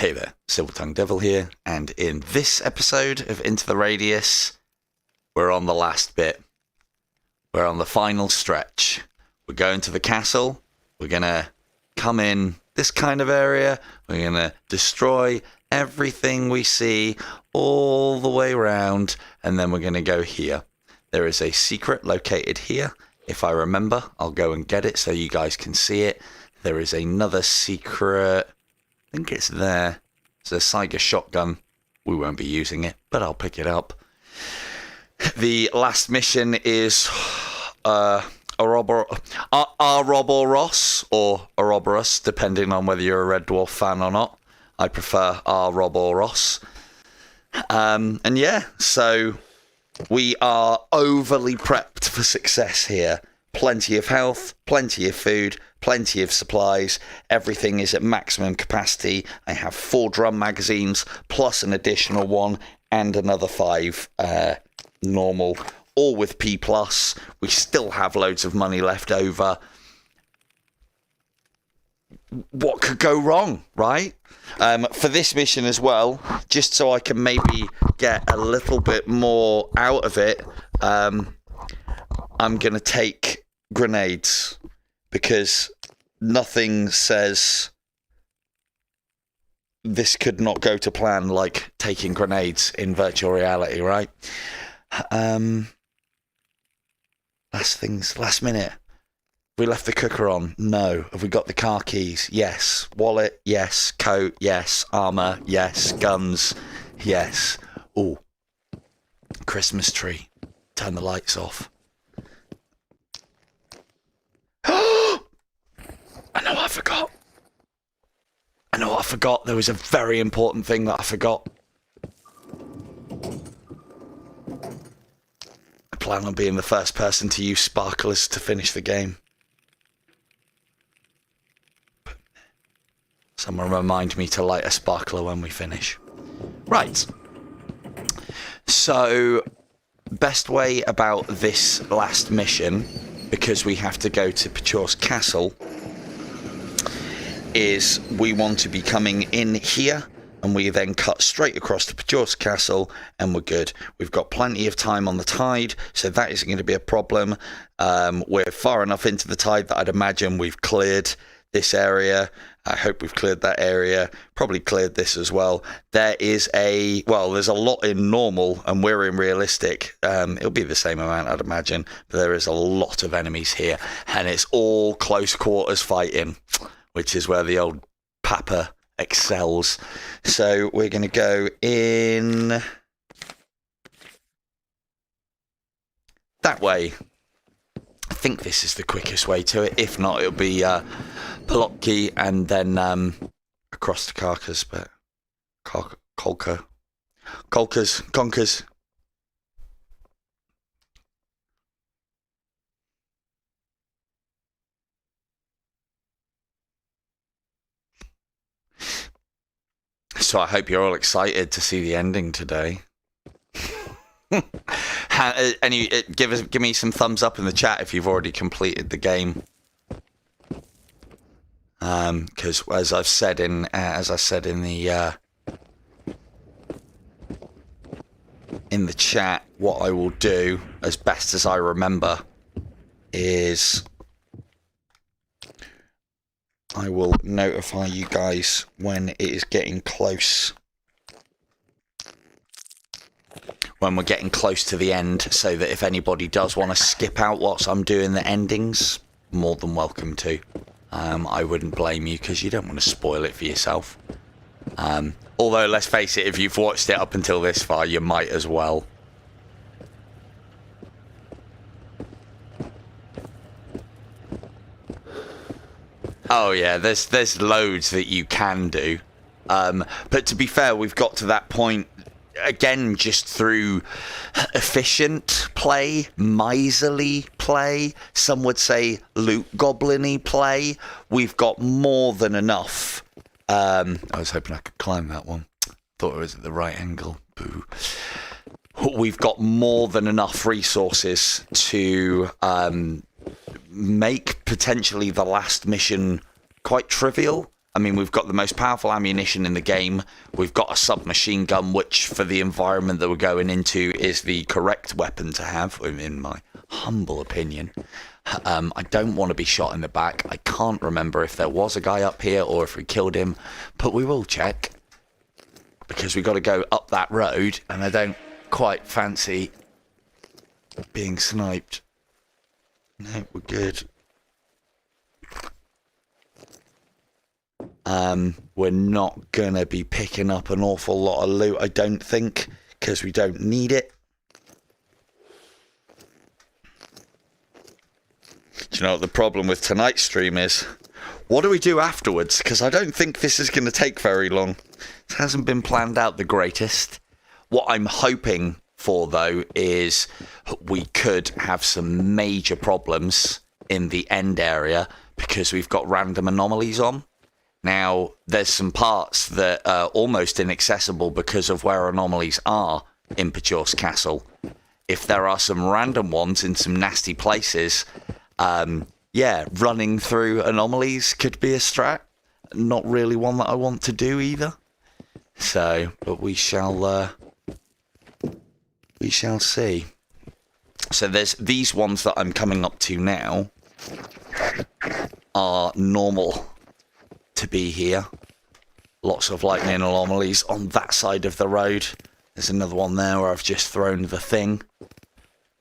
Hey there, Silver-Tongued Devil here, and in this episode of Into the Radius, we're on the last bit. We're on the final stretch. We're going to the castle, we're going to come in this kind of area, we're going to destroy everything we see all the way around, and then we're going to go here. There is a secret located here. If I remember, I'll go and get it so you guys can see it. There is another secret... I think it's there. It's a Saiga shotgun. We won't be using it, but I'll pick it up. The last mission is Ouroboros or Ouroboros, depending on whether you're a Red Dwarf fan or not. I prefer Ouroboros. And yeah, so we are overly prepped for success here. Plenty of health, plenty of food, plenty of supplies. Everything is at maximum capacity. I have 4 drum magazines plus an additional one and another 5 normal, all with P+. We still have loads of money left over. What could go wrong, right? For this mission as well, just so I can maybe get a little bit more out of it, I'm going to take grenades, because nothing says this could not go to plan like taking grenades in virtual reality, right? Last minute. We left the cooker on? No. Have we got the car keys? Yes. Wallet? Yes. Coat? Yes. Armour? Yes. Guns? Yes. Ooh. Christmas tree. Turn the lights off. I know what I forgot. There was a very important thing that I forgot. I plan on being the first person to use sparklers to finish the game. Someone remind me to light a sparkler when we finish. Right. So, best way about this last mission, because we have to go to s.t.a.l.k.e.r castle, is we want to be coming in here, and we then cut straight across to s.t.a.l.k.e.r castle, and we're good. We've got plenty of time on the tide, so that isn't going to be a problem. We're far enough into the tide that I'd imagine we've cleared this area. I hope we've cleared that area. Probably cleared this as well. There's a lot in normal, and we're in realistic. It'll be the same amount, I'd imagine, but there is a lot of enemies here, and it's all close quarters fighting, which is where the old Papa excels. So we're going to go in that way. I think this is the quickest way to it. If not, it'll be Polotki and then across the Carcass, but Conkers. So I hope you're all excited to see the ending today. And give me some thumbs up in the chat if you've already completed the game. Because as I said in the chat, what I will do, as best as I remember, is I will notify you guys when it is getting close. When we're getting close to the end, so that if anybody does want to skip out whilst I'm doing the endings, more than welcome to. I wouldn't blame you, because you don't want to spoil it for yourself. Although, let's face it, if you've watched it up until this far, you might as well. Oh yeah, there's loads that you can do. But to be fair, we've got to that point, again, just through efficient play, miserly play, some would say loot goblin-y play. We've got more than enough. I was hoping I could climb that one. Thought it was at the right angle. Boo. We've got more than enough resources to make potentially the last mission quite trivial. I mean, we've got the most powerful ammunition in the game. We've got a submachine gun, which for the environment that we're going into is the correct weapon to have, in my humble opinion. I don't want to be shot in the back. I can't remember if there was a guy up here or if we killed him, but we will check. Because we've got to go up that road, and I don't quite fancy being sniped. No, we're good. We're not gonna be picking up an awful lot of loot, I don't think, because we don't need it. Do you know what the problem with tonight's stream is? What do we do afterwards? Because I don't think this is going to take very long. It hasn't been planned out the greatest. What I'm hoping for, though, is we could have some major problems in the end area because we've got random anomalies on. Now, there's some parts that are almost inaccessible because of where anomalies are in s.t.a.l.k.e.r castle. If there are some random ones in some nasty places, yeah, running through anomalies could be a strat. Not really one that I want to do either. So, but we shall see. So there's these ones that I'm coming up to now are normal to be here. Lots of lightning anomalies on that side of the road. There's another one there where I've just thrown the thing.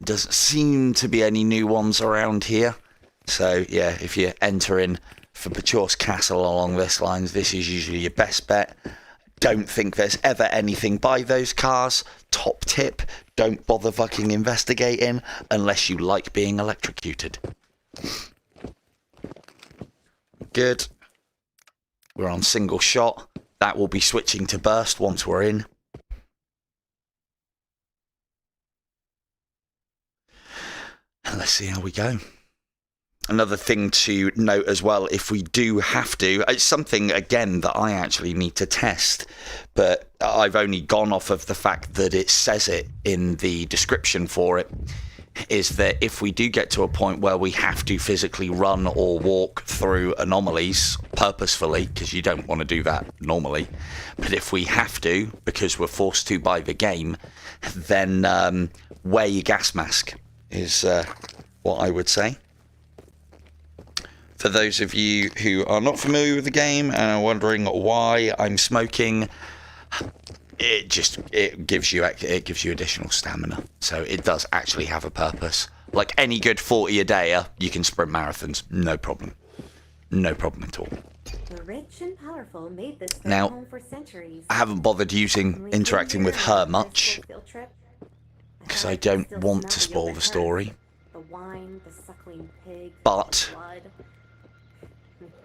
Doesn't seem to be any new ones around here. So yeah, if you're entering for s.t.a.l.k.e.r castle along this line, this is usually your best bet. Don't think there's ever anything by those cars. Top tip, don't bother fucking investigating unless you like being electrocuted. Good. We're on single shot. That will be switching to burst once we're in. And let's see how we go. Another thing to note as well, if we do have to, it's something, again, that I actually need to test, but I've only gone off of the fact that it says it in the description for it, is that if we do get to a point where we have to physically run or walk through anomalies purposefully, because you don't want to do that normally, but if we have to, because we're forced to by the game, then wear your gas mask is what I would say. For those of you who are not familiar with the game and are wondering why I'm smoking, it gives you additional stamina. So it does actually have a purpose. Like any good 40-a-dayer, you can sprint marathons, no problem. No problem at all. The rich and powerful made this now, home for centuries. I haven't bothered interacting with her much because I don't want to spoil the story. The wine, the suckling pig, but blood.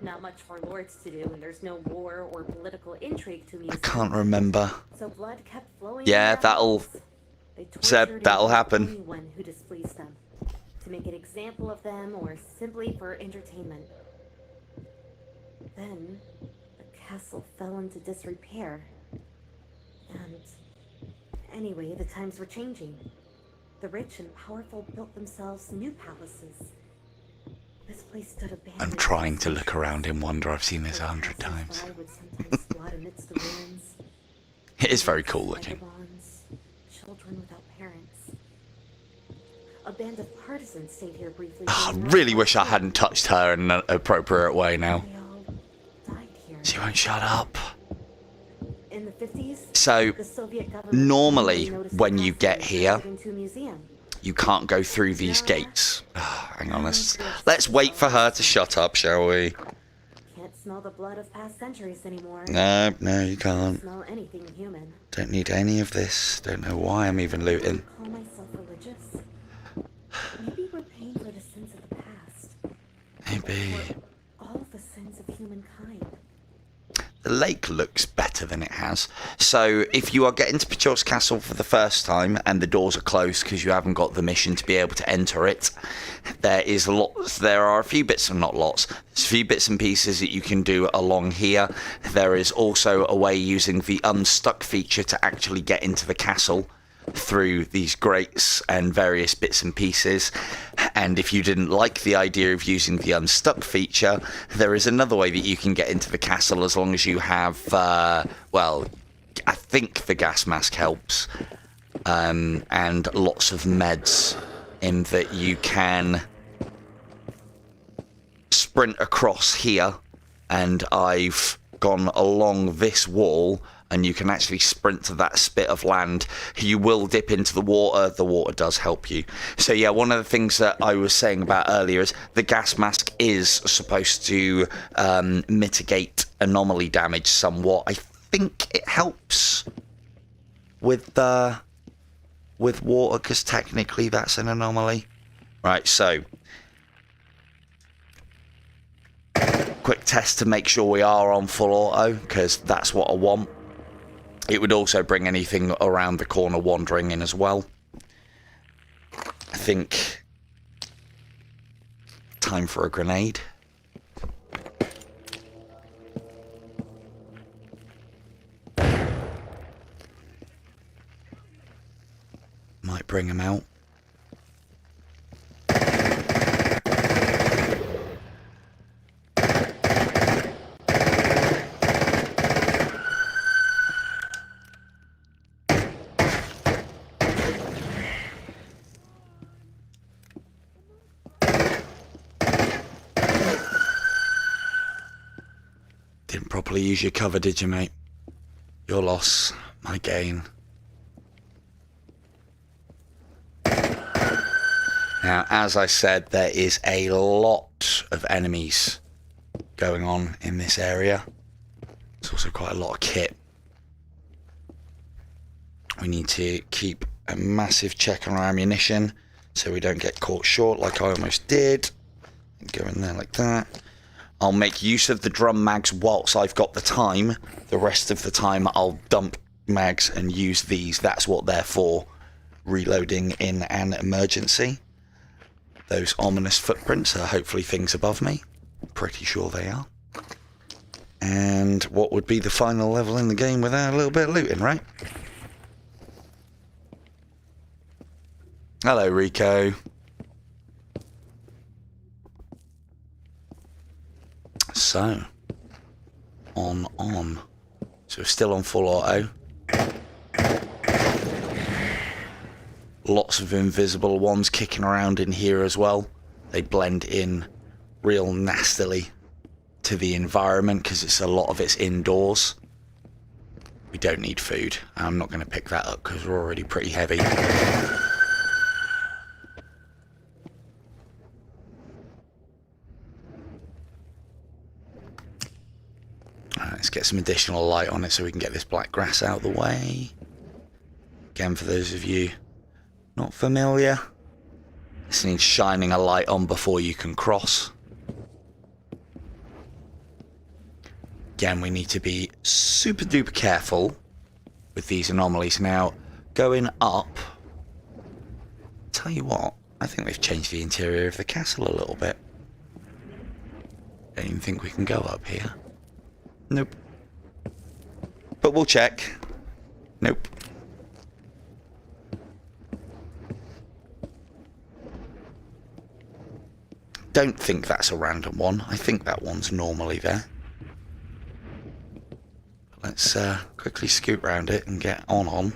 Not much for lords to do, and there's no war or political intrigue to me. I can't remember. So blood kept flowing. Yeah, that'll happen. Anyone who displeased them, to make an example of them, or simply for entertainment. Then the castle fell into disrepair, and anyway, the times were changing. The rich and powerful built themselves new palaces. This place stood abandoned. I'm trying to look around in wonder. I've seen this 100 times. It is very cool looking. Children without parents. A band of partisans stayed here briefly. Oh, I really wish I hadn't touched her in an appropriate way now. They all died here. She won't shut up. In the 50s, So, the Soviet government normally noticed when the you get castle here, and turned it into a museum. you can't go through these gates. Hang on, let's wait for her to shut up, shall we? Can't smell the blood of past centuries anymore. No, you can't. Smell anything human. Don't need any of this. Don't know why I'm even looting. Call myself religious. Maybe we're paying for the sins of the past. Maybe. Or all the sins of humankind. The lake looks better than it has. So if you are getting to s.t.a.l.k.e.r castle for the first time and the doors are closed because you haven't got the mission to be able to enter it, there are a few bits and not lots. There's a few bits and pieces that you can do along here. There is also a way using the unstuck feature to actually get into the castle, through these grates and various bits and pieces. And if you didn't like the idea of using the unstuck feature, there is another way that you can get into the castle as long as you have, well, I think the gas mask helps, and lots of meds, in that you can sprint across here, and I've gone along this wall, and you can actually sprint to that spit of land. You will dip into the water does help you. So yeah, one of the things that I was saying about earlier is the gas mask is supposed to mitigate anomaly damage somewhat. I think it helps with water, because technically that's an anomaly. Right, so quick test to make sure we are on full auto, because that's what I want. It would also bring anything around the corner wandering in as well. I think time for a grenade. Might bring him out. Didn't properly use your cover, did you, mate? Your loss, my gain. Now, as I said, there is a lot of enemies going on in this area. There's also quite a lot of kit. We need to keep a massive check on our ammunition so we don't get caught short like I almost did. Go in there like that. I'll make use of the drum mags whilst I've got the time. The rest of the time I'll dump mags and use these. That's what they're for. Reloading in an emergency. Those ominous footprints are hopefully things above me. Pretty sure they are. And what would be the final level in the game without a little bit of looting, right? Hello, Rico. So, on. So we're still on full auto. Lots of invisible ones kicking around in here as well. They blend in real nastily to the environment because a lot of it's indoors. We don't need food. I'm not going to pick that up because we're already pretty heavy. Let's get some additional light on it so we can get this black grass out of the way. Again, for those of you not familiar, this needs shining a light on before you can cross. Again, we need to be super duper careful with these anomalies. Now, going up, tell you what, I think they've changed the interior of the castle a little bit. Don't even think we can go up here. Nope. But we'll check. Nope. Don't think that's a random one. I think that one's normally there. Let's quickly scoot round it and get on.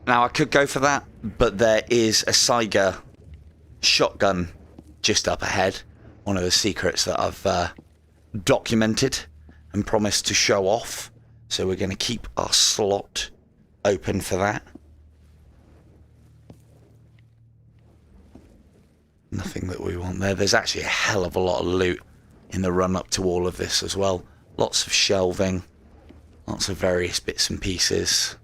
Now, I could go for that, but there is a s.t.a.l.k.e.r shotgun just up ahead. One of the secrets that I've documented and promised to show off. So we're going to keep our slot open for that. Nothing that we want there. There's actually a hell of a lot of loot in the run up to all of this as well. Lots of shelving, lots of various bits and pieces.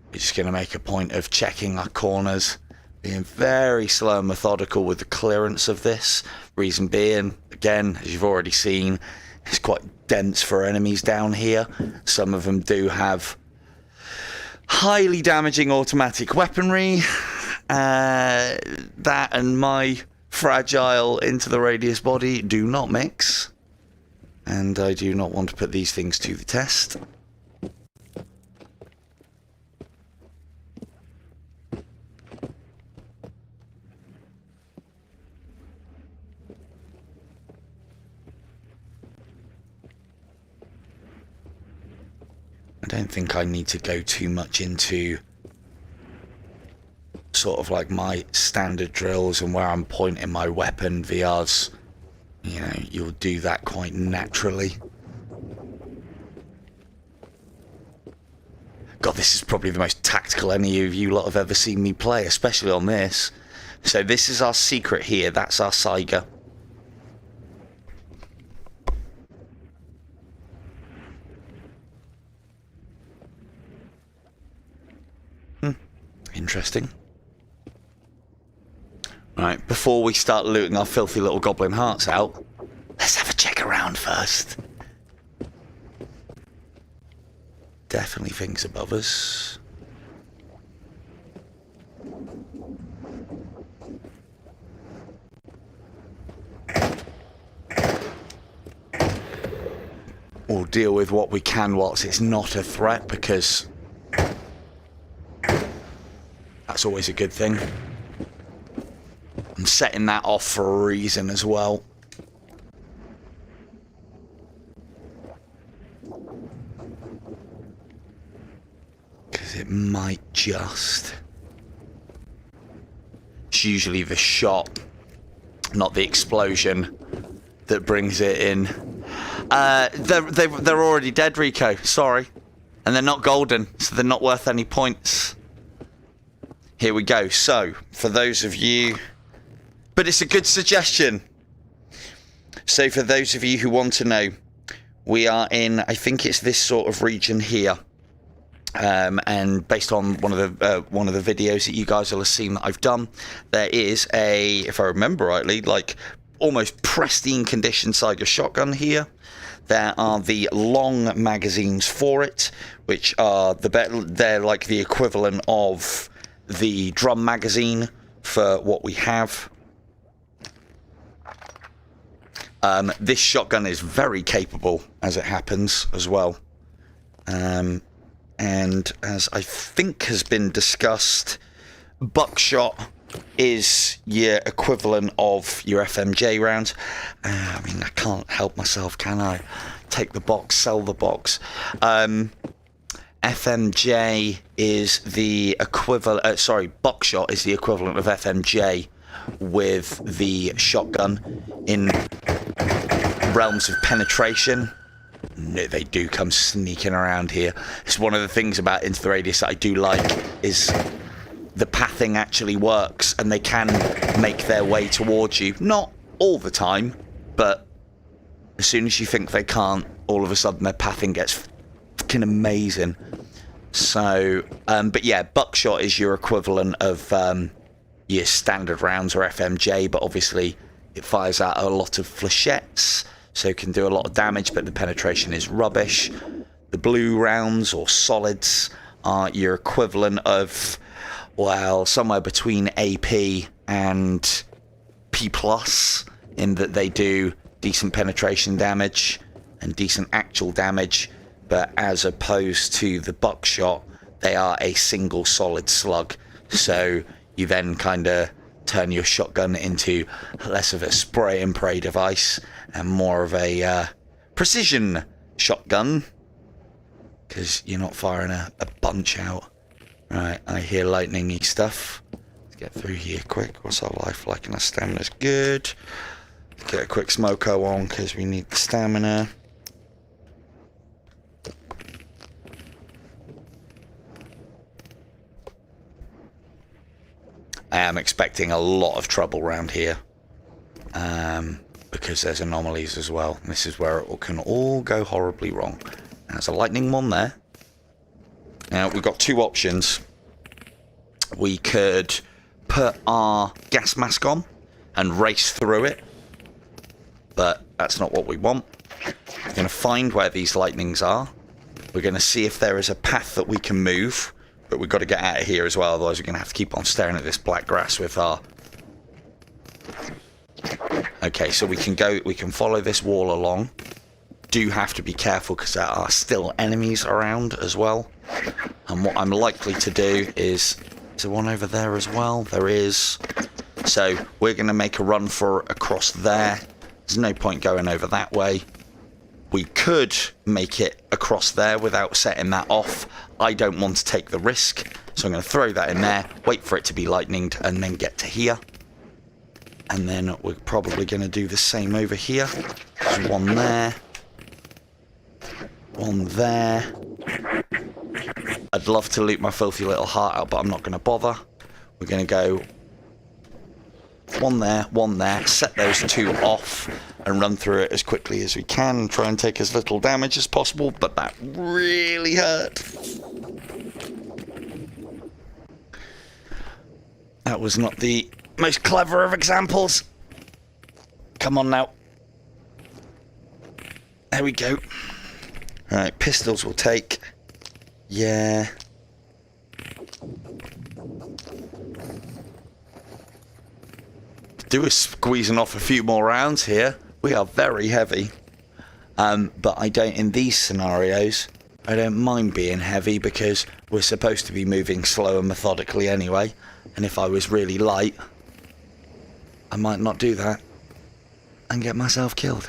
We're just going to make a point of checking our corners, being very slow and methodical with the clearance of this. Reason being, again, as you've already seen, it's quite dense for enemies down here. Some of them do have highly damaging automatic weaponry. That and my fragile into the radius body do not mix. And I do not want to put these things to the test. I don't think I need to go too much into sort of like my standard drills and where I'm pointing my weapon. VR's, you know, you'll do that quite naturally. God, this is probably the most tactical any of you lot have ever seen me play, especially on this. So this is our secret here. That's our Saiga. Interesting. Right, before we start looting our filthy little goblin hearts out, let's have a check around first. Definitely things above us. We'll deal with what we can whilst it's not a threat, because that's always a good thing. I'm setting that off for a reason as well. Because it might just... It's usually the shot, not the explosion, that brings it in. They're already dead, Rico. Sorry. And they're not golden, so they're not worth any points. Here we go. So, for those of you... But it's a good suggestion. So, for those of you who want to know, we are in, I think it's this sort of region here. And based on one of the videos that you guys will have seen that I've done, there is a, if I remember rightly, like almost pristine condition Saiga shotgun here. There are the long magazines for it, which are they're like the equivalent of the drum magazine for what we have. This shotgun is very capable, as it happens, as well. And as I think has been discussed, buckshot is your equivalent of your FMJ rounds. I mean, I can't help myself, can I? Take the box, sell the box. FMJ is the equivalent... buckshot is the equivalent of FMJ with the shotgun in realms of penetration. No, they do come sneaking around here. It's one of the things about Into the Radius that I do like, is the pathing actually works and they can make their way towards you. Not all the time, but as soon as you think they can't, all of a sudden their pathing gets fucking amazing. So, but yeah, buckshot is your equivalent of your standard rounds or FMJ, but obviously it fires out a lot of flechettes, so it can do a lot of damage, but the penetration is rubbish. The blue rounds or solids are your equivalent of, well, somewhere between AP and P+, in that they do decent penetration damage and decent actual damage, but as opposed to the buckshot, they are a single solid slug. So you then kind of turn your shotgun into less of a spray and pray device and more of a precision shotgun, because you're not firing a bunch out. Right, I hear lightning-y stuff. Let's get through here quick. What's our life like? And our stamina's good. Get a quick smoko on because we need the stamina. I am expecting a lot of trouble around here, because there's anomalies as well. And this is where it can all go horribly wrong. There's a lightning one there. Now, we've got two options. We could put our gas mask on and race through it, but that's not what we want. We're going to find where these lightnings are. We're going to see if there is a path that we can move, but we've got to get out of here as well, otherwise we're going to have to keep on staring at this black grass with our... Okay, so we can follow this wall along. do have to be careful because there are still enemies around as well. And what I'm likely to do is there one over there as well? There is. So we're going to make a run for across there. There's no point going over that way. We could make it across there without setting that off. I don't want to take the risk, so I'm going to throw that in there, wait for it to be lightninged, and then get to here. And then we're probably going to do the same over here. There's one there. One there. I'd love to loot my filthy little heart out, but I'm not going to bother. We're going to go one there, set those two off, and run through it as quickly as we can, and try and take as little damage as possible, but that really hurt. That was not the most clever of examples. Come on now. There we go. Right, pistols will take. Yeah. Do is squeezing off a few more rounds here. We are very heavy. But I don't, in these scenarios, I don't mind being heavy because we're supposed to be moving slow and methodically anyway. And if I was really light, I might not do that and get myself killed.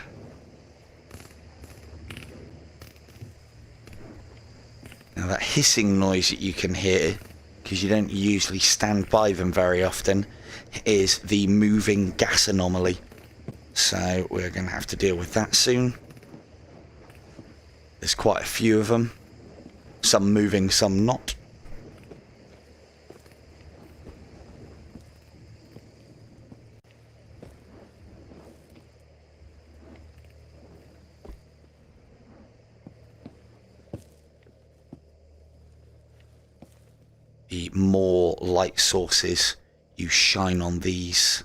Now that hissing noise that you can hear, because you don't usually stand by them very often, is the moving gas anomaly. So we're going to have to deal with that soon. There's quite a few of them. Some moving, some not. The more light sources you shine on these,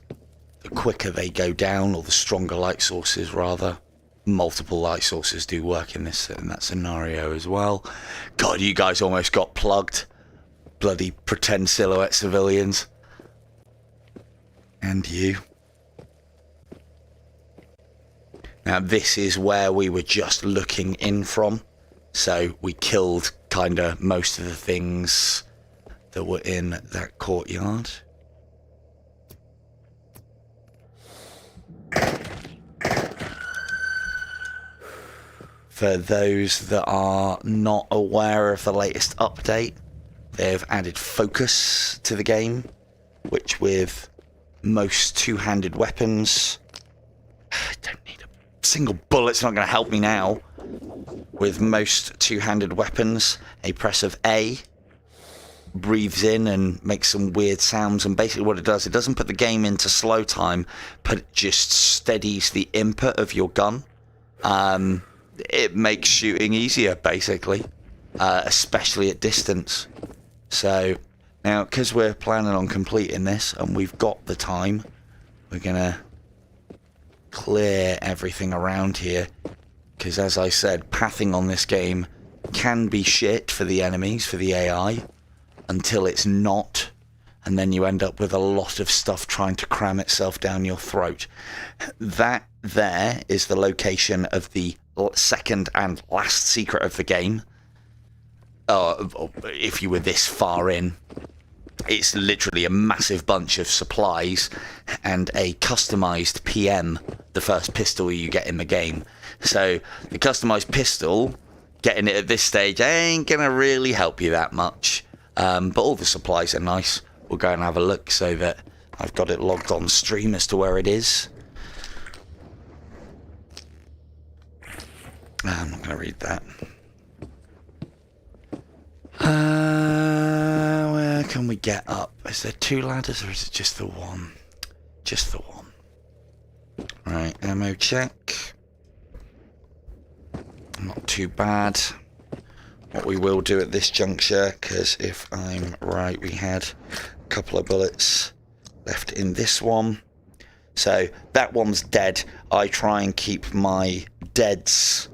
the quicker they go down, or the stronger light sources rather. Multiple light sources do work in that scenario as well. God, you guys almost got plugged. Bloody pretend silhouette civilians. And you. Now this is where we were just looking in from. So we killed kinda most of the things that were in that courtyard. For those that are not aware of the latest update, they've added focus to the game, which with most two-handed weapons, I don't need a single bullet's not going to help me now. With most two-handed weapons, a press of A breathes in and makes some weird sounds, and basically what it does, it doesn't put the game into slow time, but it just steadies the input of your gun. It makes shooting easier, basically, especially at distance. So now, because we're planning on completing this and we've got the time, we're gonna clear everything around here, because as I said, pathing on this game can be shit for the enemies, for the AI, until it's not, and then you end up with a lot of stuff trying to cram itself down your throat. That there is the location of the second and last secret of the game. If you were this far in, it's literally a massive bunch of supplies and a customized PM, the first pistol you get in the game. So the customized pistol, getting it at this stage ain't gonna really help you that much. But all the supplies are nice. We'll go and have a look so that I've got it logged on stream as to where it is. I'm not going to read that. Where can we get up? Is there two ladders or is it just the one? Just the one. Right, ammo check. Not too bad. What we will do at this juncture, because if I'm right, we had a couple of bullets left in this one. So that one's dead. I try and keep my deads,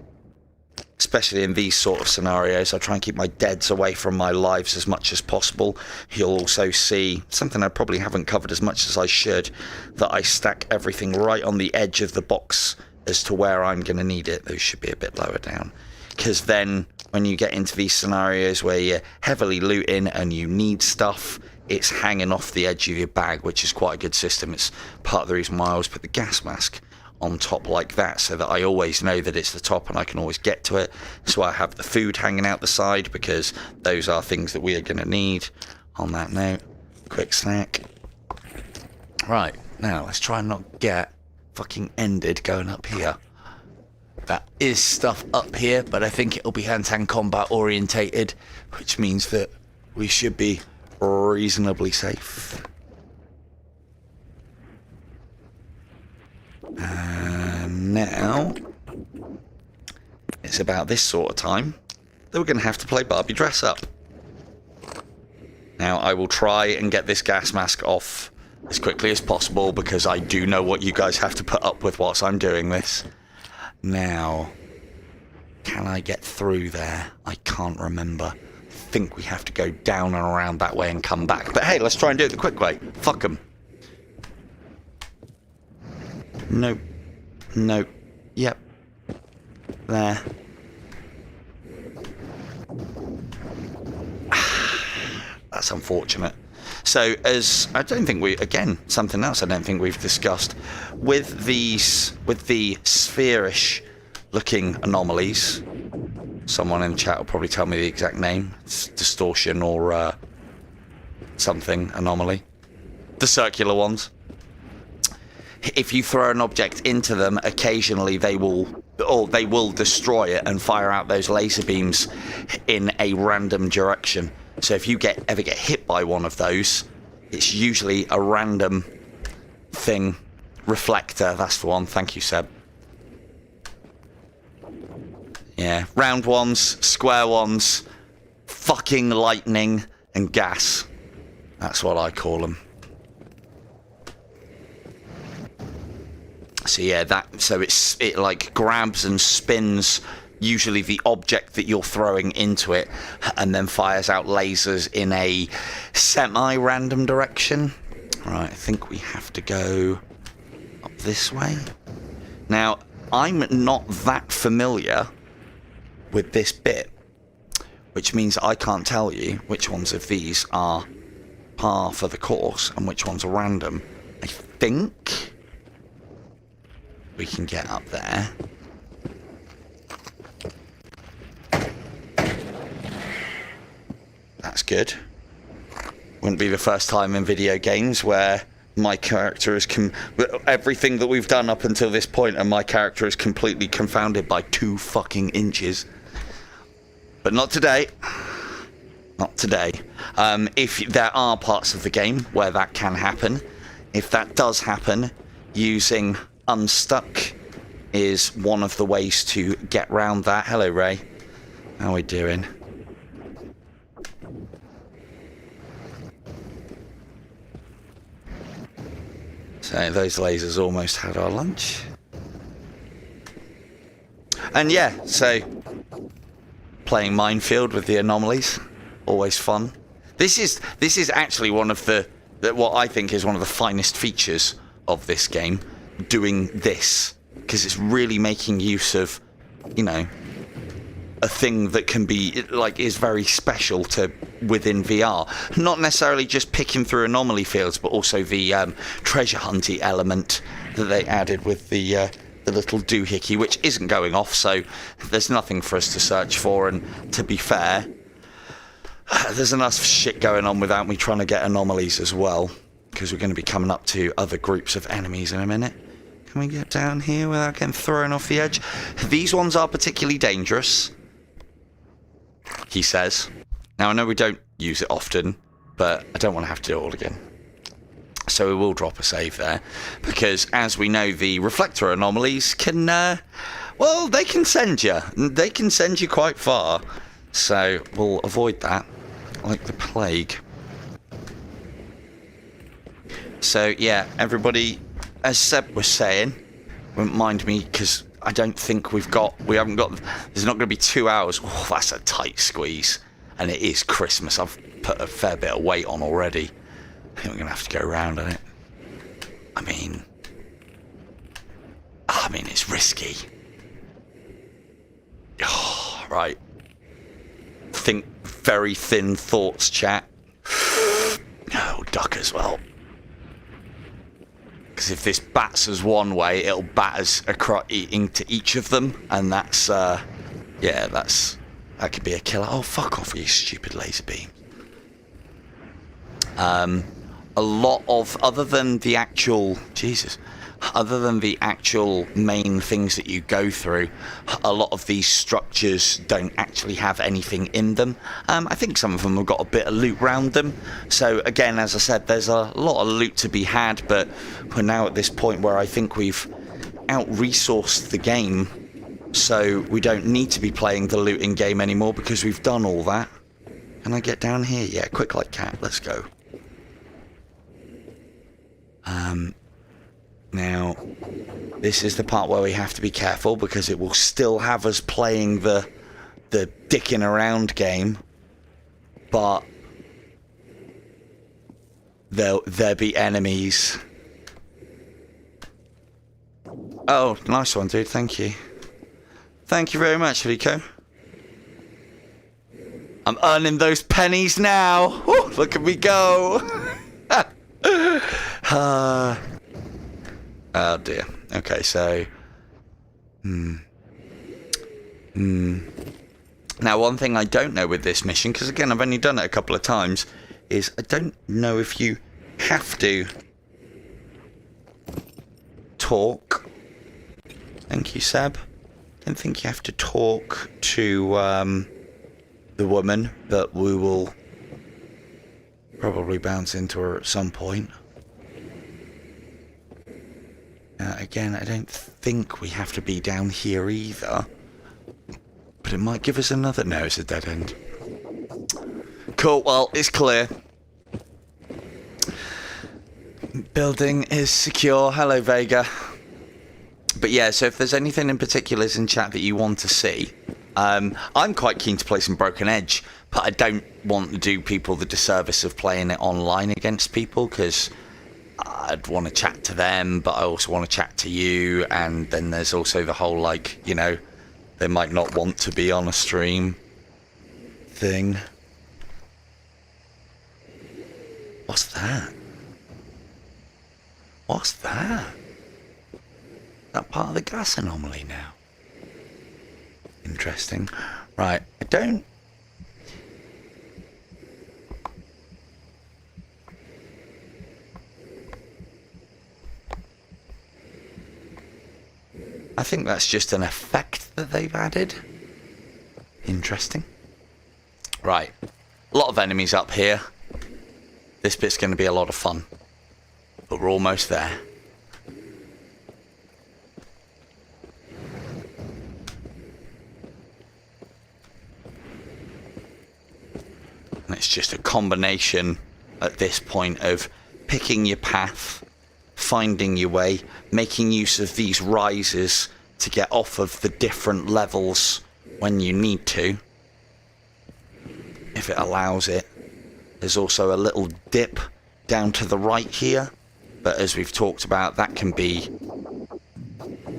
especially in these sort of scenarios, I try and keep my deads away from my lives as much as possible. You'll also see something I probably haven't covered as much as I should, that I stack everything right on the edge of the box as to where I'm going to need it. Those should be a bit lower down. Because then when you get into these scenarios where you're heavily looting and you need stuff, it's hanging off the edge of your bag, which is quite a good system. It's part of the reason why I always put the gas mask on top like that, so that I always know that it's the top and I can always get to it. So I have the food hanging out the side, because those are things that we are going to need. On that note, quick snack. Right, now let's try and not get fucking ended going up here. That is stuff up here, but I think it'll be hand-to-hand combat orientated, which means that we should be reasonably safe. And now it's about this sort of time that we're going to have to play Barbie dress up. Now I will try and get this gas mask off as quickly as possible, because I do know what you guys have to put up with whilst I'm doing this. Now, can I get through there? I can't remember. I think we have to go down and around that way and come back. But hey, let's try and do it the quick way. Fuck 'em. Nope. Nope. Yep. There. That's unfortunate. So, as I don't think again, something else I don't think we've discussed, with the spherish looking anomalies, someone in the chat will probably tell me the exact name. It's distortion or something anomaly. The circular ones. If you throw an object into them, occasionally they will destroy it and fire out those laser beams in a random direction. So if you ever get hit by one of those, it's usually a random thing. Reflector, that's the one. Thank you, Seb. Yeah, round ones, square ones, fucking lightning and gas. That's what I call them. So yeah, it like grabs and spins usually the object that you're throwing into it, and then fires out lasers in a semi-random direction. Right, I think we have to go up this way. Now, I'm not that familiar with this bit, which means I can't tell you which ones of these are par for the course and which ones are random. I think we can get up there. That's good. Wouldn't be the first time in video games where my character is everything that we've done up until this point, and my character is completely confounded by 2 fucking inches. But not today. Not today. If there are parts of the game where that can happen, if that does happen, using Unstuck is one of the ways to get round that. Hello, Ray. How are we doing? So those lasers almost had our lunch. And yeah, so playing Minefield with the anomalies, always fun. This is actually one of what I think is one of the finest features of this game, doing this, because it's really making use of, you know, a thing that can be is very special to within VR. Not necessarily just picking through anomaly fields, but also the treasure hunty element that they added with the little doohickey, which isn't going off, so there's nothing for us to search for. And to be fair, there's enough shit going on without me trying to get anomalies as well, because we're going to be coming up to other groups of enemies in a minute. Can we get down here without getting thrown off the edge? These ones are particularly dangerous, he says. Now, I know we don't use it often, but I don't want to have to do it all again. So we will drop a save there, because as we know, the reflector anomalies can, they can send you. They can send you quite far. So we'll avoid that like the plague. So yeah, everybody, as Seb was saying, wouldn't mind me, because I don't think there's not going to be 2 hours. Oh, that's a tight squeeze. And it is Christmas. I've put a fair bit of weight on already. I think we're going to have to go around on it. I mean, I mean, it's risky. Oh, right. Think very thin thoughts, chat. No, duck as well. Because if this bats us one way, it'll bat us across into each of them, and that's yeah, that could be a killer. Oh, fuck off, you stupid laser beam. A lot of, other than the actual main things that you go through, a lot of these structures don't actually have anything in them. I think some of them have got a bit of loot around them. So again, as I said, there's a lot of loot to be had, but we're now at this point where I think we've out-resourced the game, so we don't need to be playing the looting game anymore because we've done all that. Can I get down here? Yeah, quick like cat, let's go. Now, this is the part where we have to be careful because it will still have us playing the dicking around game, but there be enemies. Oh, nice one, dude. Thank you. Thank you very much, Rico. I'm earning those pennies now. Woo, look at me go. Oh dear. Okay, so now one thing I don't know with this mission, because again I've only done it a couple of times, is I don't know if you have to talk. Thank you, Seb. I don't think you have to talk to the woman, but we will probably bounce into her at some point. Again, I don't think we have to be down here either, but it might give us another... No, it's a dead end. Cool, well, it's clear. Building is secure. Hello, Vega. But yeah, so if there's anything in particular in chat that you want to see, I'm quite keen to play some Broken Edge, but I don't want to do people the disservice of playing it online against people, because I'd want to chat to them, but I also want to chat to you, and then there's also the whole, like, you know, they might not want to be on a stream thing. What's that? What's that? That part of the gas anomaly now. Interesting. Right, I don't... I think that's just an effect that they've added. Interesting. Right. A lot of enemies up here. This bit's going to be a lot of fun. But we're almost there. And it's just a combination at this point of picking your path, finding your way, making use of these rises to get off of the different levels when you need to, if it allows it. There's also a little dip down to the right here, but as we've talked about, that can be...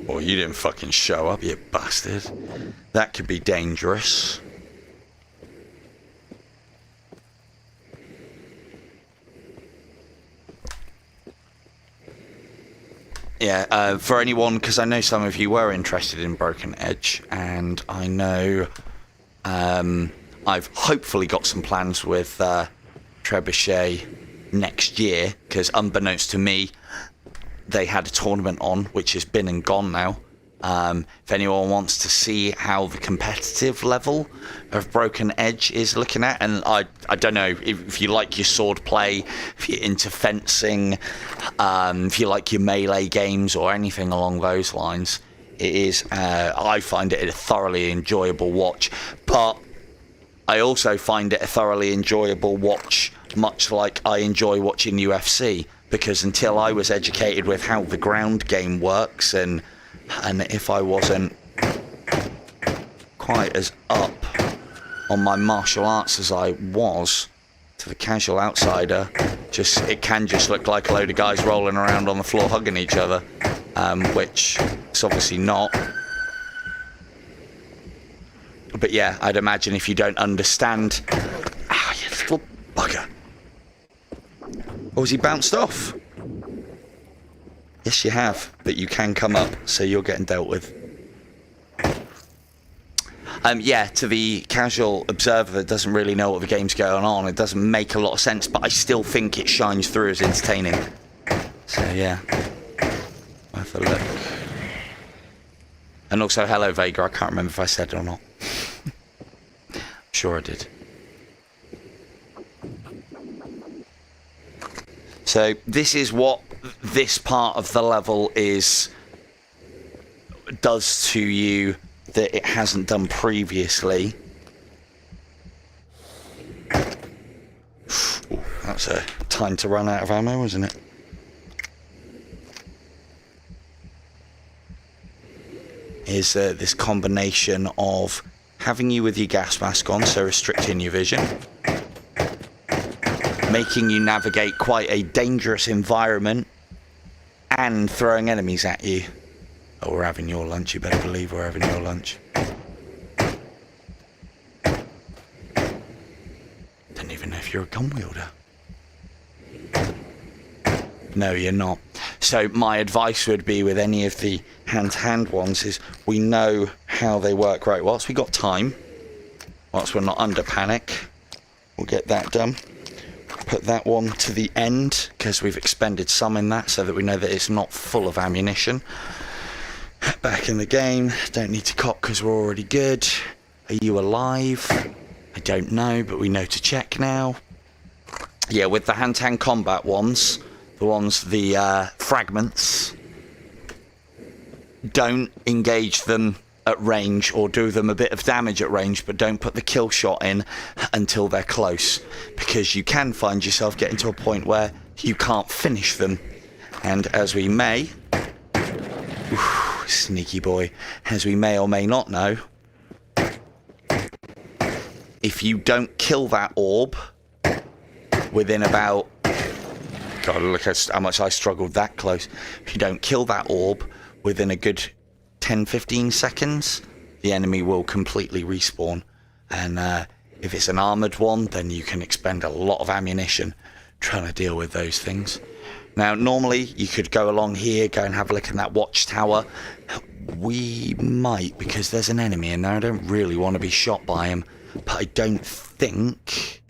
Oh, you didn't fucking show up, you bastard. That could be dangerous. Yeah, for anyone, because I know some of you were interested in Broken Edge, and I know I've hopefully got some plans with Trebuchet next year, because unbeknownst to me, they had a tournament on, which has been and gone now. If anyone wants to see how the competitive level of Broken Edge is looking at, and I don't know if you like your sword play, if you're into fencing, if you like your melee games or anything along those lines, it is, I find it a thoroughly enjoyable watch, but I also find it a thoroughly enjoyable watch, much like I enjoy watching UFC, because until I was educated with how the ground game works, and if I wasn't quite as up on my martial arts as I was, to the casual outsider, it can just look like a load of guys rolling around on the floor hugging each other. which it's obviously not. But yeah, I'd imagine if you don't understand... Ah, you little bugger. Oh, has he bounced off? Yes, you have, but you can come up, so you're getting dealt with. Yeah, to the casual observer that doesn't really know what the game's going on, it doesn't make a lot of sense, but I still think it shines through as entertaining. So yeah, worth a look. And also, hello Vega, I can't remember if I said it or not. I'm sure I did. So this is what this part of the level does to you that it hasn't done previously. Ooh, that's a time to run out of ammo, isn't it? Is this combination of having you with your gas mask on, so restricting your vision, making you navigate quite a dangerous environment, and throwing enemies at you. Oh, we're having your lunch, you better believe we're having your lunch. Don't even know if you're a gun wielder. No, you're not. So my advice would be with any of the hand-to-hand ones is we know how they work. Right, whilst we got time, whilst we're not under panic, we'll get that done. Put that one to the end because we've expended some in that so that we know that it's not full of ammunition. Back in the game, don't need to cock because we're already good. Are you alive? I don't know, but we know to check now. Yeah, with the hand-to-hand combat ones, the fragments, don't engage them at range or do them a bit of damage at range, but don't put the kill shot in until they're close, because you can find yourself getting to a point where you can't finish them. And as we may... Ooh, sneaky boy. As we may or may not know, if you don't kill that orb within about... God, look how much I struggled that close. If you don't kill that orb within a good 10-15 seconds, the enemy will completely respawn. And if it's an armoured one, then you can expend a lot of ammunition trying to deal with those things. Now, normally, you could go along here, go and have a look in that watchtower. We might, because there's an enemy in there. I don't really want to be shot by him, but I don't think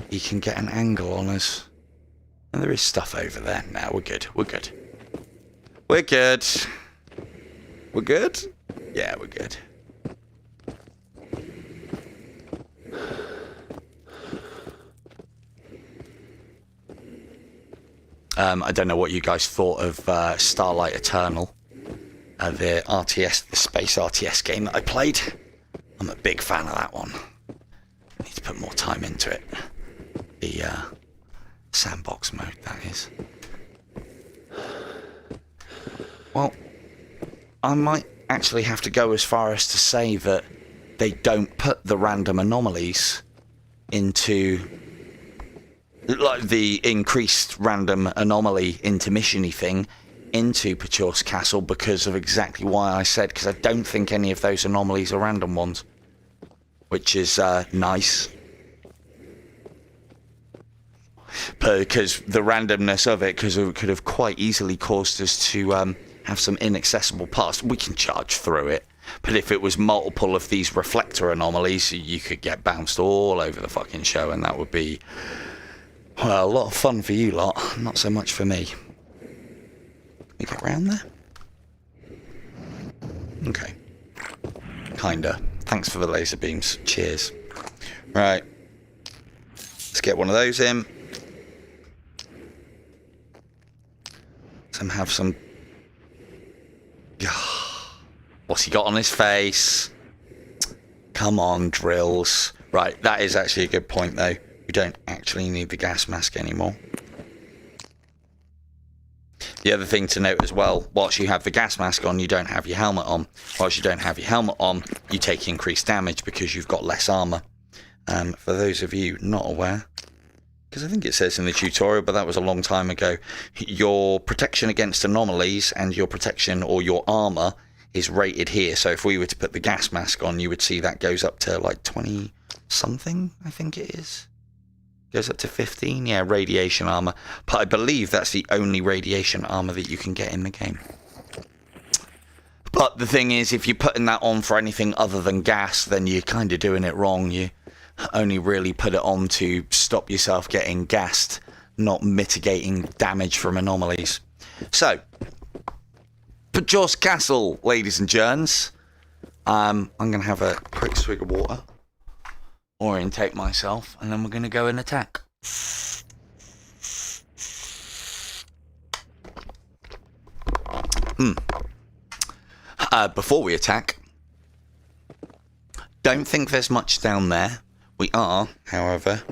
he can get an angle on us. And there is stuff over there. Now, we're good. We're good. We're good. We're good? Yeah, we're good. I don't know what you guys thought of Starlight Eternal, the RTS, the space RTS game that I played. I'm a big fan of that one. I need to put more time into it. The sandbox mode, that is. Well, I might actually have to go as far as to say that they don't put the random anomalies into... like the increased random anomaly intermissiony thing into Pachour's Castle because of exactly why I said, because I don't think any of those anomalies are random ones, which is nice. Because the randomness of it, because it could have quite easily caused us to have some inaccessible parts. We can charge through it, but if it was multiple of these reflector anomalies, you could get bounced all over the fucking show, and that would be... well, a lot of fun for you lot, not so much for me. Can we get round there? Okay. Kinda. Thanks for the laser beams. Cheers. Right. Let's get one of those in. Let's have some... what's he got on his face? Come on, drills. Right, that is actually a good point, though. We don't actually need the gas mask anymore. The other thing to note as well, whilst you have the gas mask on, you don't have your helmet on. Whilst you don't have your helmet on, you take increased damage because you've got less armour. For those of you not aware, because I think it says in the tutorial, but that was a long time ago, your protection against anomalies and your protection or your armor is rated here. So if we were to put the gas mask on, you would see that goes up to like 20 something, I think it is. Goes up to 15, yeah, radiation armor. But I believe that's the only radiation armor that you can get in the game. But the thing is, if you're putting that on for anything other than gas, then you're kind of doing it wrong. You only really put it on to stop yourself getting gassed, not mitigating damage from anomalies. So, Pajor's Castle, ladies and germs. I'm going to have a quick swig of water. Orientate myself, and then we're going to go and attack. Before we attack, don't think there's much down there. We are, however,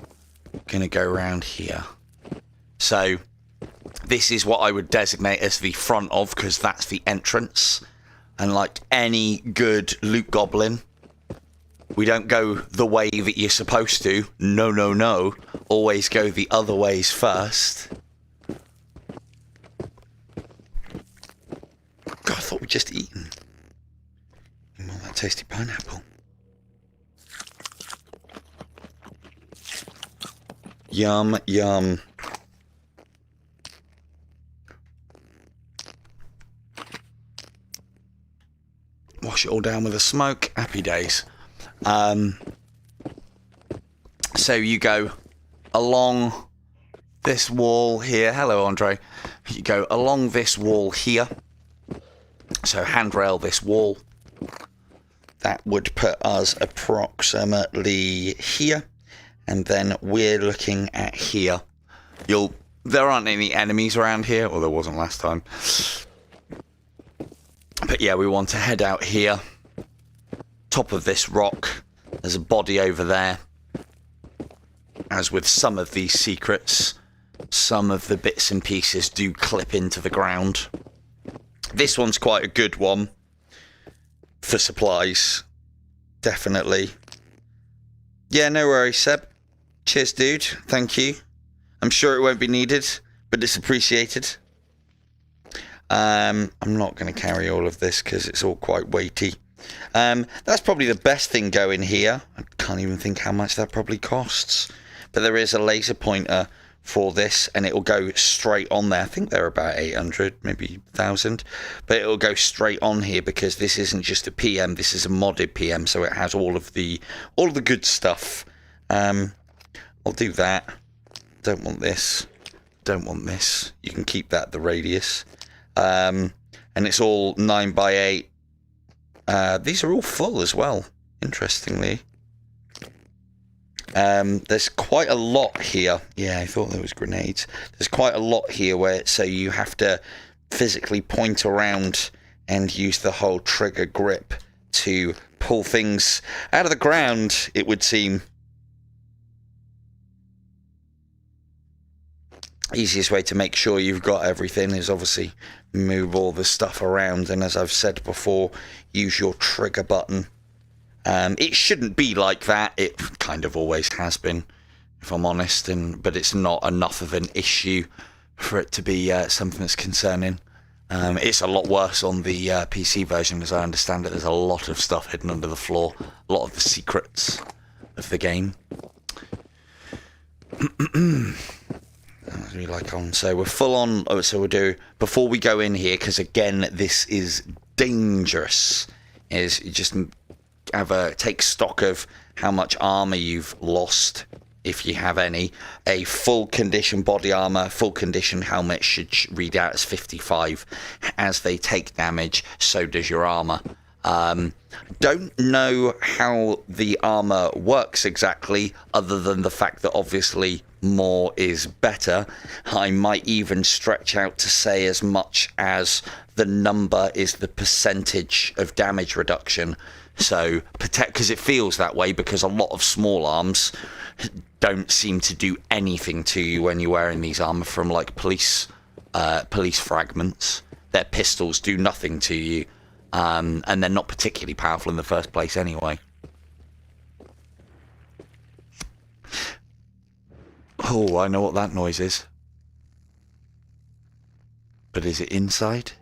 going to go around here. So, this is what I would designate as the front of, because that's the entrance. And like any good loot goblin, we don't go the way that you're supposed to. No, no, no. Always go the other ways first. God, I thought we'd just eaten. All that tasty pineapple. Yum, yum. Wash it all down with a smoke. Happy days. So you go along this wall here. Hello, Andre. You go along this wall here. So handrail this wall. That would put us approximately here. And then we're looking at here. There aren't any enemies around here. Well, there wasn't last time. But yeah, we want to head out here. Top of this rock. There's a body over there. As with some of these secrets, some of the bits and pieces do clip into the ground. This one's quite a good one for supplies. Definitely. Yeah, no worries, Seb. Cheers, dude. Thank you. I'm sure it won't be needed, but it's appreciated. I'm not going to carry all of this because it's all quite weighty. That's probably the best thing going here. I can't even think how much that probably costs. But there is a laser pointer for this, and it will go straight on there. I think they're about 800, maybe 1,000. But it will go straight on here because this isn't just a PM. This is a modded PM, so it has all of the good stuff. I'll do that. Don't want this. Don't want this. You can keep that the radius. And it's all 9x8. These are all full as well, interestingly. There's quite a lot here. Yeah, I thought there was grenades. There's quite a lot here so you have to physically point around and use the whole trigger grip to pull things out of the ground, it would seem. Easiest way to make sure you've got everything is obviously move all the stuff around, and as I've said before, use your trigger button. It shouldn't be like that. It kind of always has been, if I'm honest, but it's not enough of an issue for it to be something that's concerning. It's a lot worse on the PC version, as I understand it. There's a lot of stuff hidden under the floor, a lot of the secrets of the game. So we're full on. So we'll do, before we go in here, because again this is dangerous, is you just take stock of how much armor you've lost, if you have any. A full condition body armor, full condition helmet should read out as 55. As they take damage, so does your armor. Don't know how the armor works exactly, other than the fact that obviously more is better. I might even stretch out to say as much as the number is the percentage of damage reduction. So, because it feels that way, because a lot of small arms don't seem to do anything to you when you're wearing these armor, from like police fragments. Their pistols do nothing to you. And they're not particularly powerful in the first place anyway. Oh, I know what that noise is. But is it inside?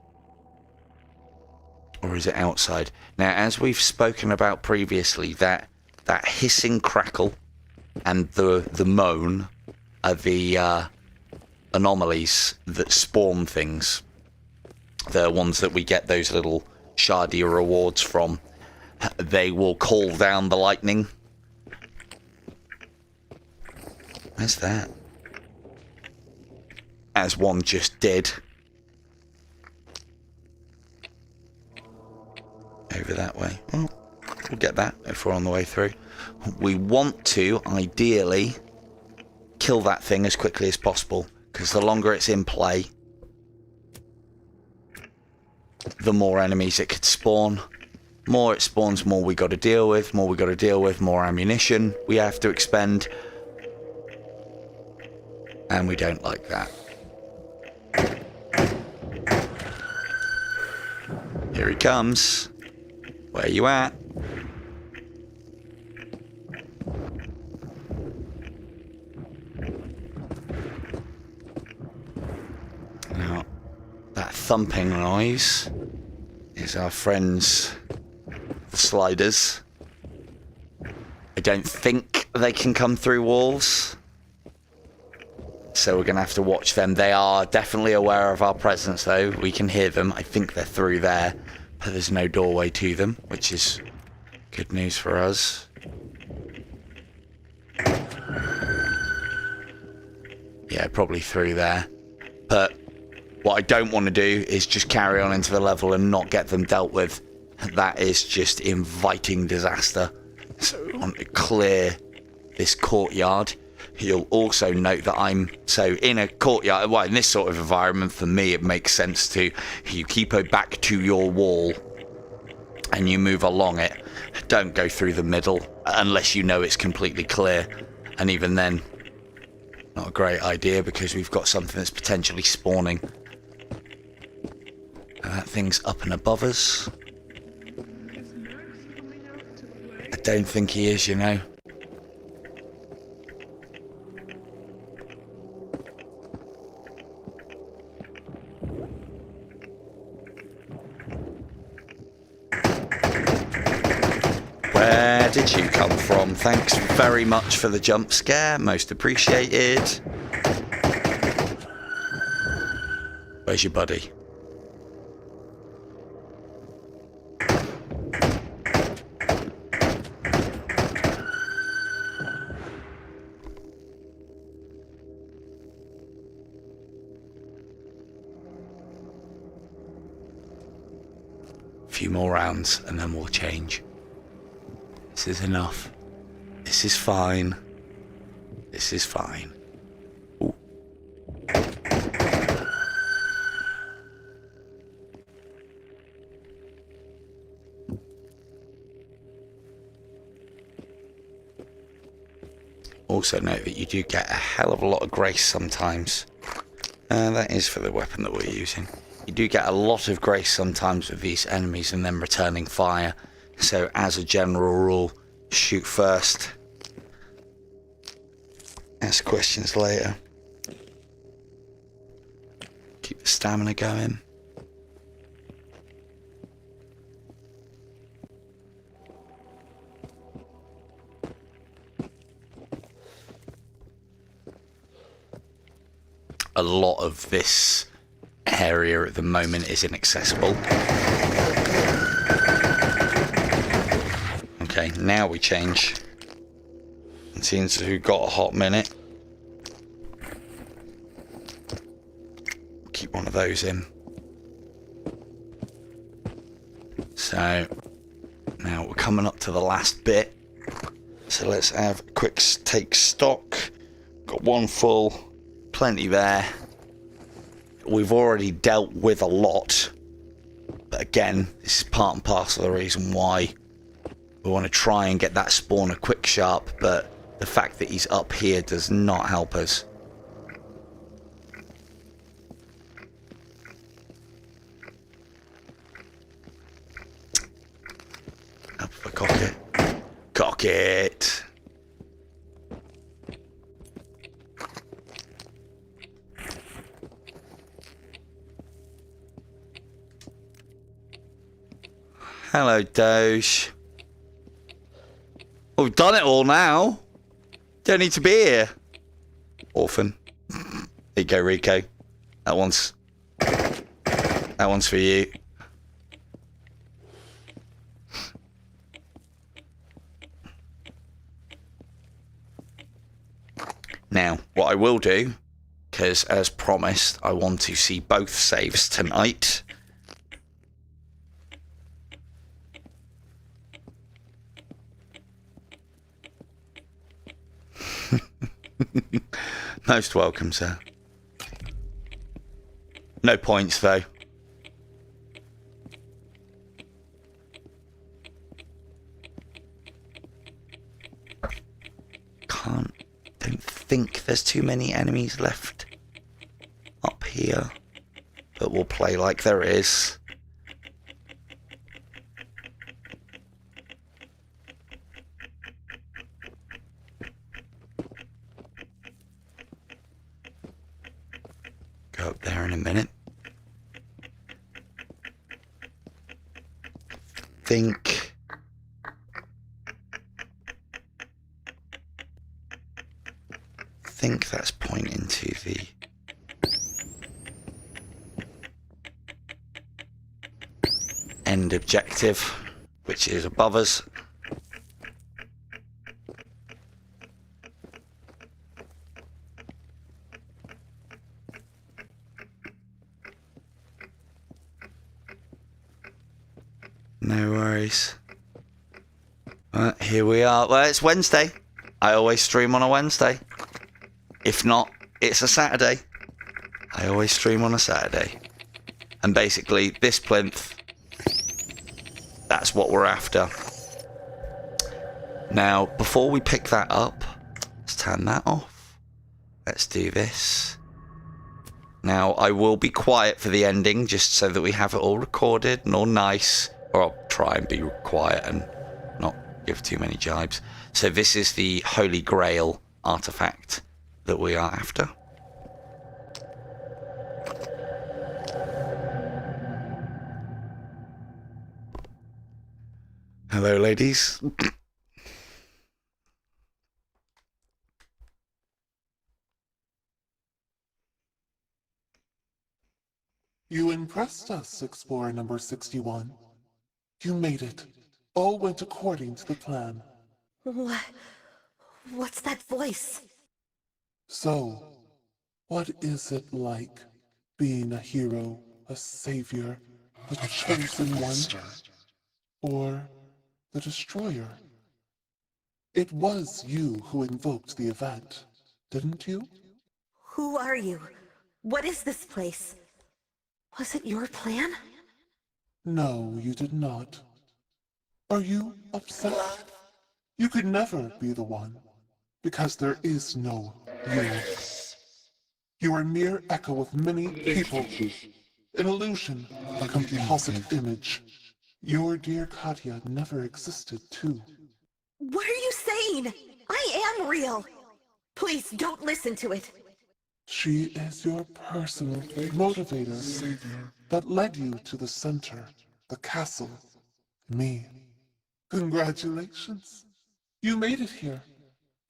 Or is it outside? Now, as we've spoken about previously, that hissing crackle and the moan are the anomalies that spawn things. The ones that we get those little shardy rewards from. They will call down the lightning. Where's that? As one just did. Over that way. Well, we'll get that if we're on the way through. We want to, ideally, kill that thing as quickly as possible. Because the longer it's in play, the more enemies it could spawn. More it spawns, more we got to deal with. More we got to deal with, more ammunition we have to expend. And we don't like that. Here he comes. Where you at? Now, that thumping noise is our friends, the sliders. I don't think they can come through walls. So we're going to have to watch them. They are definitely aware of our presence, though. We can hear them. I think they're through there. But there's no doorway to them, which is good news for us. Yeah, probably through there. But what I don't want to do is just carry on into the level and not get them dealt with. That is just inviting disaster. So we want to clear this courtyard. You'll also note that I'm in a courtyard. Well, in this sort of environment, for me, it makes sense to you keep it back to your wall and you move along it. Don't go through the middle unless you know it's completely clear. And even then, not a great idea because we've got something that's potentially spawning. And that thing's up and above us. I don't think he is, you know. Where did you come from? Thanks very much for the jump scare. Most appreciated. Where's your buddy? A few more rounds and then we'll change. This is enough. This is fine. This is fine. Ooh. Also note that you do get a hell of a lot of grace sometimes. That is for the weapon that we're using. You do get a lot of grace sometimes with these enemies and then returning fire. So as a general rule, shoot first. Ask questions later. Keep the stamina going. A lot of this area at the moment is inaccessible. Okay, now we change. It seems to have got a hot minute. Keep one of those in. So, now we're coming up to the last bit. So let's have a quick take stock. Got one full, plenty there. We've already dealt with a lot. But again, this is part and parcel of the reason why we want to try and get that spawner quick sharp, but the fact that he's up here does not help us. Up for cock it. Cock it! Hello, Doge. Oh, we've done it all now. Don't need to be here. Orphan. There you go, Rico. That one's for you. Now, what I will do, because as promised, I want to see both saves tonight. Most welcome, sir. No points, though. Don't think there's too many enemies left up here, but we'll play like there is. Go up there in a minute. Think that's pointing to the end objective, which is above us. No worries. Here we are. Well, it's Wednesday. I always stream on a Wednesday. If not, it's a Saturday. I always stream on a Saturday. And basically, this plinth, that's what we're after. Now, before we pick that up, let's turn that off. Let's do this. Now, I will be quiet for the ending, just so that we have it all recorded and all nice. Or I'll try and be quiet and not give too many jibes. So this is the Holy Grail artifact that we are after. Hello, ladies. You impressed us, Explorer number 61. You made it. All went according to the plan. What's that voice? So, what is it like being a hero, a savior, a chosen one, or the destroyer? It was you who invoked the event, didn't you? Who are you? What is this place? Was it your plan? No, you did not. Are you upset? You could never be the one, because there is no you. You are a mere echo of many people, an illusion, a composite image. Your dear Katya never existed, too. What are you saying? I am real. Please don't listen to it. She is your personal motivator that led you to the center, the castle, me. Congratulations. You made it here.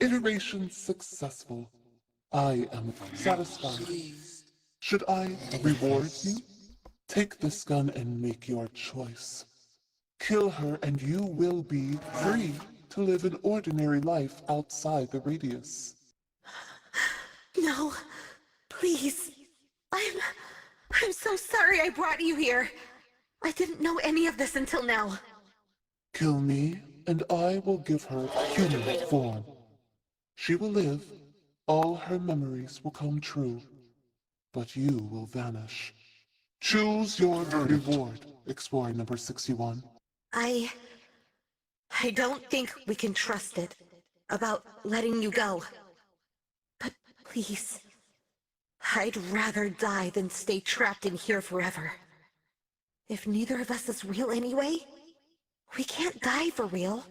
Iteration successful. I am satisfied. Should I reward you? Take this gun and make your choice. Kill her and you will be free to live an ordinary life outside the radius. No, please. I'm so sorry I brought you here. I didn't know any of this until now. Kill me, and I will give her human form. She will live, all her memories will come true, but you will vanish. Choose your reward, Explorer number 61. I don't think we can trust it about letting you go. But please, I'd rather die than stay trapped in here forever. If neither of us is real anyway, we can't die for real.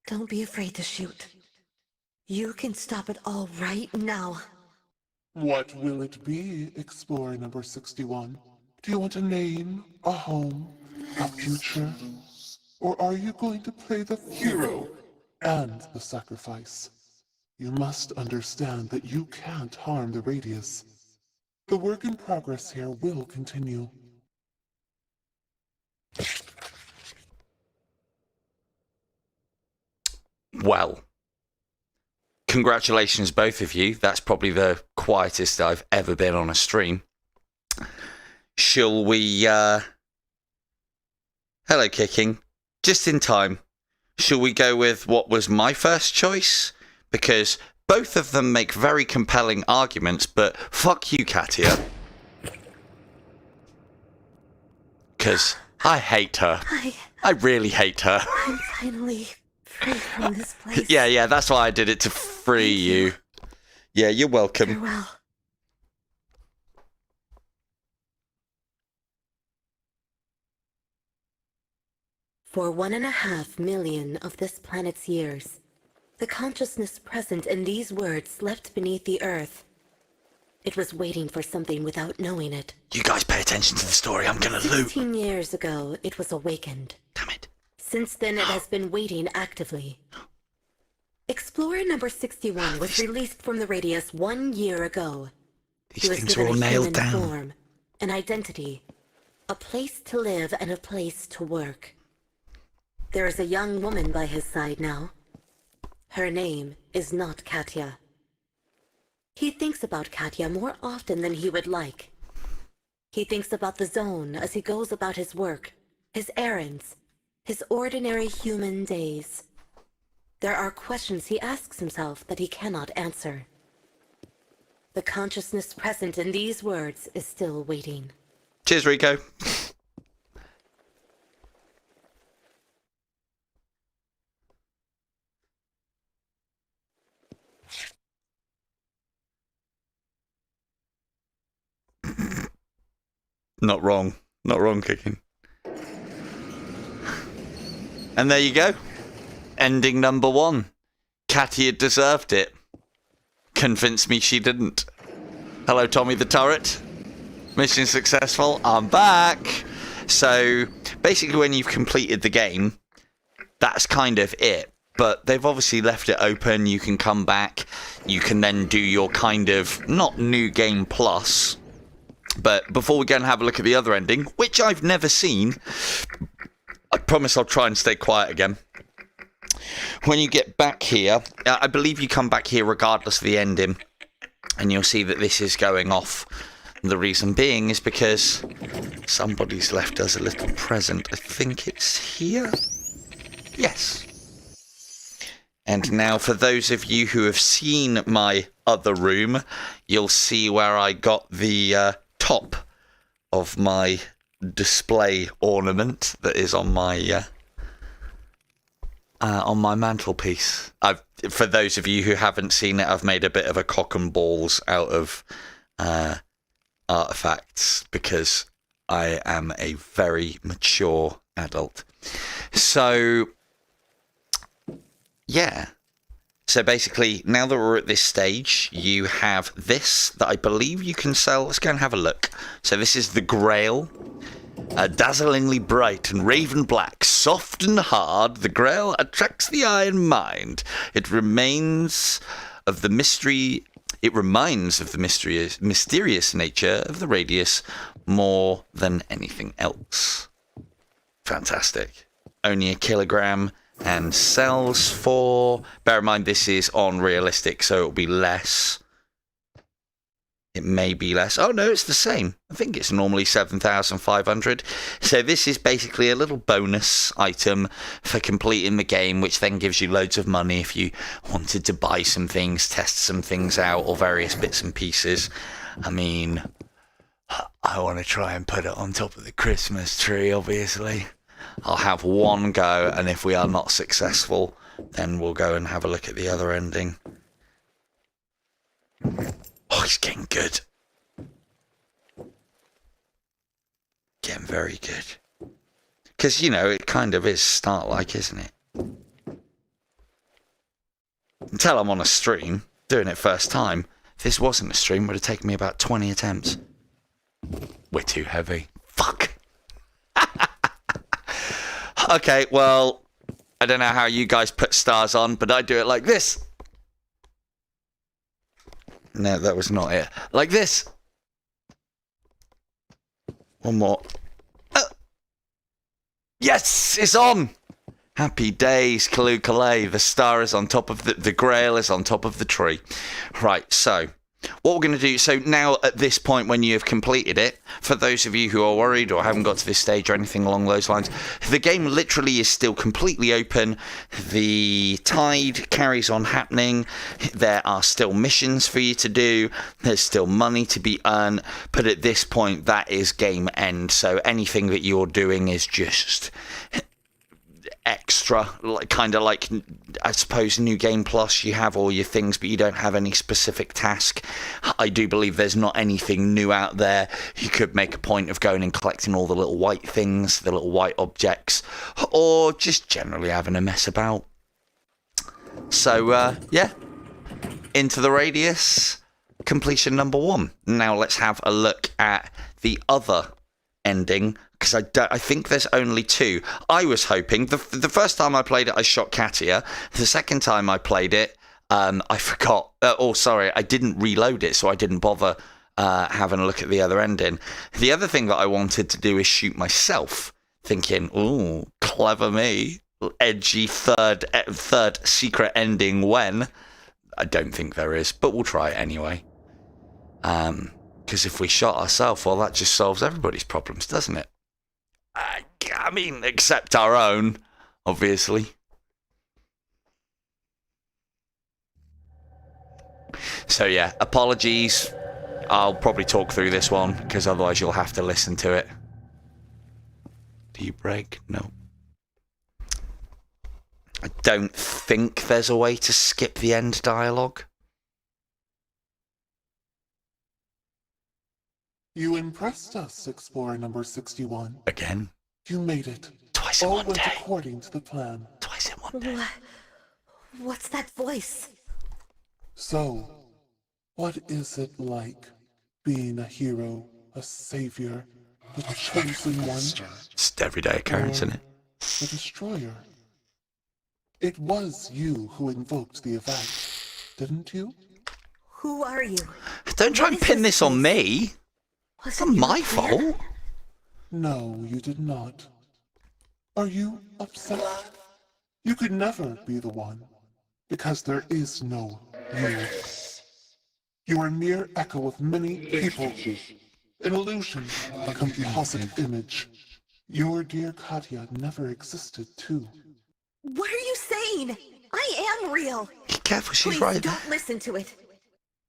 Don't be afraid to shoot. You can stop it all right now. What will it be, Explorer number 61? Do you want a name, a home, a future? or are you going to play the hero and the sacrifice? You must understand that you can't harm the Radius. The work in progress here will continue. Well, congratulations, both of you. That's probably the quietest I've ever been on a stream. Shall we, hello, Kicking. Just in time. Shall we go with what was my first choice? Because both of them make very compelling arguments, but fuck you, Katia. Because I hate her. I really hate her. I'm finally free from this place. Yeah, that's why I did it, to free you. Yeah, you're welcome. Farewell. For 1.5 million of this planet's years, the consciousness present in these words slept beneath the earth. It was waiting for something without knowing it. You guys pay attention to the story, I'm gonna loot. 16 years ago, it was awakened. Damn it. Since then, it has been waiting actively. Explorer number 61 was released from the Radius 1 year ago. These He was things are given all a nailed human down. form, an identity, a place to live and a place to work. There is a young woman by his side now. Her name is not Katia. He thinks about Katia more often than he would like. He thinks about the Zone as he goes about his work, his errands, his ordinary human days. There are questions he asks himself that he cannot answer. The consciousness present in these words is still waiting. Cheers, Rico. Not wrong. Not wrong, Kicking. And there you go. Ending number 1. Katia deserved it. Convinced me she didn't. Hello, Tommy the Turret. Mission successful. I'm back. So, basically when you've completed the game, that's kind of it. But they've obviously left it open. You can come back. You can then do your kind of, not new game plus. But before we go and have a look at the other ending, which I've never seen, I promise I'll try and stay quiet again. When you get back here, I believe you come back here regardless of the ending, and you'll see that this is going off. The reason being is because somebody's left us a little present. I think it's here. Yes. And now for those of you who have seen my other room, you'll see where I got the top of my display ornament that is on my mantelpiece. For those of you who haven't seen it, I've made a bit of a cock and balls out of artifacts because I am a very mature adult. So, yeah. So basically, now that we're at this stage, you have this that I believe you can sell. Let's go and have a look. So this is the Grail. Dazzlingly bright and raven black, soft and hard, the Grail attracts the eye and mind. It reminds of the mysterious nature of the Radius more than anything else. Fantastic. Only 1 kilogram. And sells for, bear in mind this is on realistic, so it'll be less. It may be less. Oh no, it's the same. I think it's normally 7,500. So this is basically a little bonus item for completing the game, which then gives you loads of money if you wanted to buy some things, test some things out, or various bits and pieces. I mean, I want to try and put it on top of the Christmas tree, obviously. I'll have one go, and if we are not successful, then we'll go and have a look at the other ending. Oh, he's getting good. Getting very good. Because, you know, it kind of is start-like, isn't it? Until I'm on a stream, doing it first time. If this wasn't a stream, it would have taken me about 20 attempts. We're too heavy. Fuck. Okay, well, I don't know how you guys put stars on, but I do it like this. No, that was not it. Like this. One more. Yes, it's on. Happy days, Kaloo-Kalay. The star is on top of the grail is on top of the tree. Right, so what we're going to do, so now at this point when you have completed it, for those of you who are worried or haven't got to this stage or anything along those lines, the game literally is still completely open. The tide carries on happening. There are still missions for you to do. There's still money to be earned. But at this point, that is game end. So anything that you're doing is just extra, kind of like, I suppose, New Game Plus. You have all your things, but you don't have any specific task. I do believe there's not anything new out there. You could make a point of going and collecting all the little white things, the little white objects, or just generally having a mess about. So, yeah, Into the Radius, completion number 1. Now let's have a look at the other ending, because I think there's only 2. I was hoping, the first time I played it, I shot Katia. The second time I played it, I forgot. I didn't reload it, so I didn't bother having a look at the other ending. The other thing that I wanted to do is shoot myself, thinking, ooh, clever me. Edgy third secret ending when. I don't think there is, but we'll try it anyway. Because if we shot ourselves, well, that just solves everybody's problems, doesn't it? I mean, except our own, obviously. So yeah, apologies. I'll probably talk through this one, because otherwise you'll have to listen to it. Do you break? No. I don't think there's a way to skip the end dialogue. You impressed us, Explorer number 61. Again? You made it. Twice in All one went day. according to the plan. Twice in one day. What's that voice? So, what is it like being a hero, a savior, the chosen one, It's an everyday occurrence, isn't it? the destroyer? It was you who invoked the event, didn't you? Who are you? Don't try and pin this on me. Was It's it not your my plan? fault. No, you did not. Are you upset? You could never be the one, because there is no you. You are a mere echo of many people, an illusion, a composite image. Your dear Katya never existed, too. What are you saying? I am real. Be careful, she's Please right there. don't listen to it.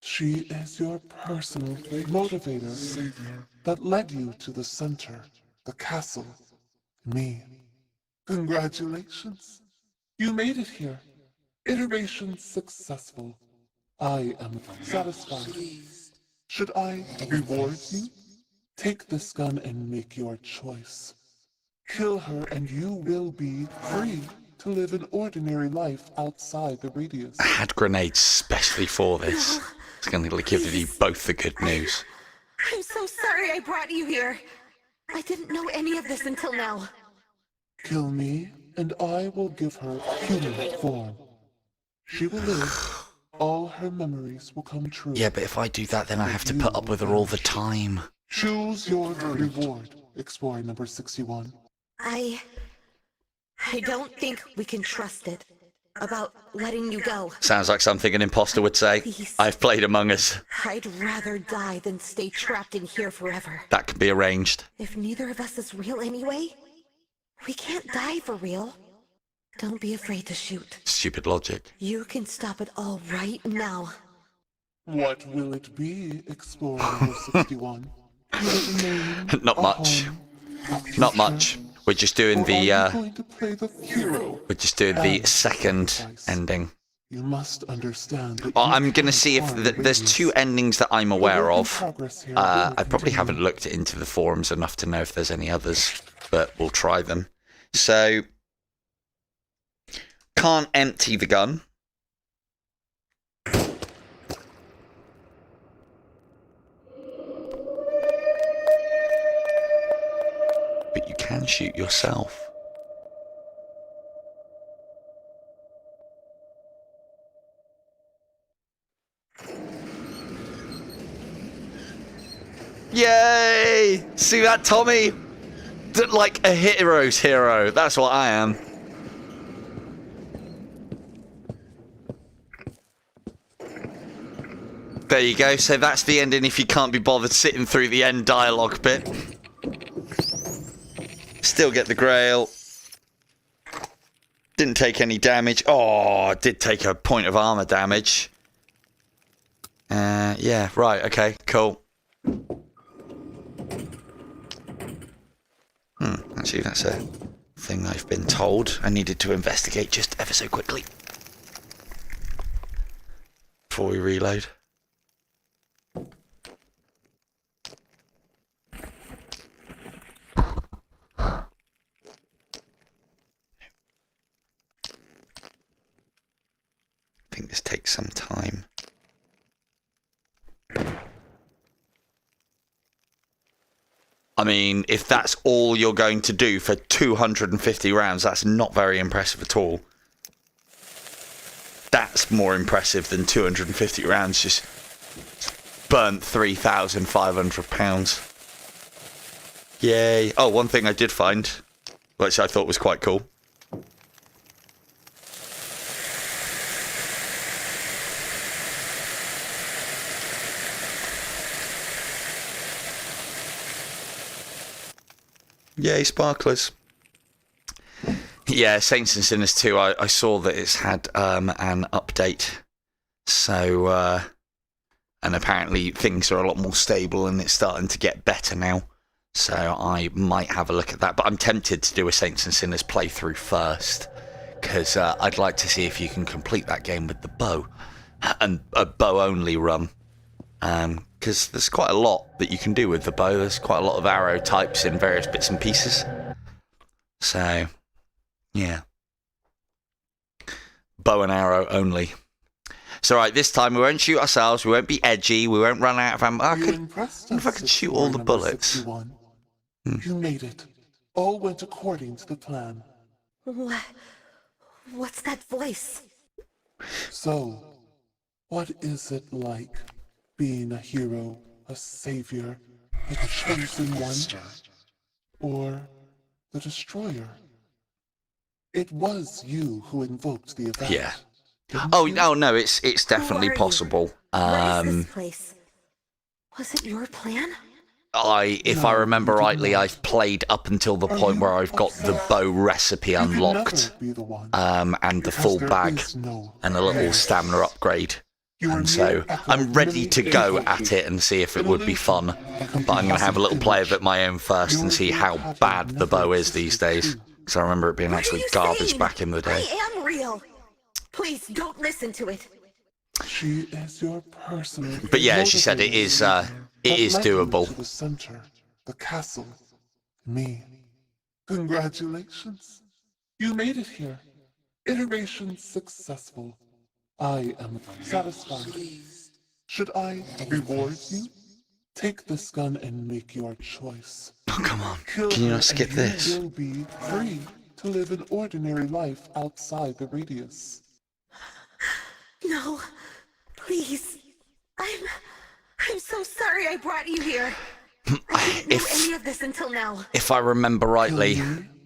She is your personal motivator that led you to the center, the castle, me. Congratulations. You made it here. Iteration successful. I am satisfied. Should I reward you? Take this gun and make your choice. Kill her and you will be free to live an ordinary life outside the radius. I had grenades specially for this. It's going to give you both the good news. I'm so sorry I brought you here. I didn't know any of this until now. Kill me, and I will give her human form. She will live. All her memories will come true. Yeah, but if I do that, then I have to put up with her all the time. Choose your reward, Explorer number 61. I don't think we can trust it. About letting you go. Sounds like something an imposter would say. Please. I've played Among Us. I'd rather die than stay trapped in here forever. That can be arranged. If neither of us is real anyway, we can't die for real. Don't be afraid to shoot. Stupid logic. You can stop it all right now. What will it be, Explorer number 61? Will it remain Not a much. home, a Not future? much. We're just doing Or are the you going to play the hero? we're just doing the And second sacrifice? ending. You must understand that Well, you I'm gonna can't see if harm there's radius. 2 endings that I'm The aware work in of. progress here I will probably continue. haven't looked into the forums enough to know if there's any others, but we'll try them. So, can't empty the gun. But you can shoot yourself. Yay! See that, Tommy? Like a hero's hero. That's what I am. There you go. So that's the ending if you can't be bothered sitting through the end dialogue bit. Still get the grail. Didn't take any damage. Oh, did take a point of armor damage. Yeah, right, okay, cool. Actually, that's a thing I've been told I needed to investigate just ever so quickly. Before we reload. I think this takes some time. I mean, if that's all you're going to do for 250 rounds, that's not very impressive at all. That's more impressive than 250 rounds just burnt £3,500. Yay. Oh, one thing I did find, which I thought was quite cool. Yay, sparklers. Yeah, Saints and Sinners 2, I saw that it's had an update. So, and apparently things are a lot more stable and it's starting to get better now. So I might have a look at that. But I'm tempted to do a Saints and Sinners playthrough first. Because I'd like to see if you can complete that game with the bow. And a bow-only run. Because there's quite a lot that you can do with the bow. There's quite a lot of arrow types in various bits and pieces. So, yeah. Bow and arrow only. So, right, this time we won't shoot ourselves. We won't be edgy. We won't run out of ammo. I wonder if I could shoot all the bullets. You made it. All went according to the plan. What's that voice? So, what is it like being a hero, a savior, a chosen one, or the destroyer? It was you who invoked the event. Yeah. Oh, no, it's definitely possible. What is this place? Was it your plan? If I remember rightly, I've played up until the point where I've got the bow recipe unlocked, and the full bag, and a little stamina upgrade. And so I'm ready to go at it and see if it would be fun. But I'm going to have a little play of it my own first and see how bad the bow is these days. Because I remember it being actually garbage back in the day. I am real. Please don't listen to it. She is your personal. But yeah, as she said, it is doable. The center, the castle, me. Congratulations. You made it here. Iteration successful. I am satisfied. Should I reward you? Take this gun and make your choice. Oh, come on. Kill Can you her not skip and this? You will be free to live an ordinary life outside the radius. No, please. I'm so sorry I brought you here. I didn't know any of this until now. If I remember rightly,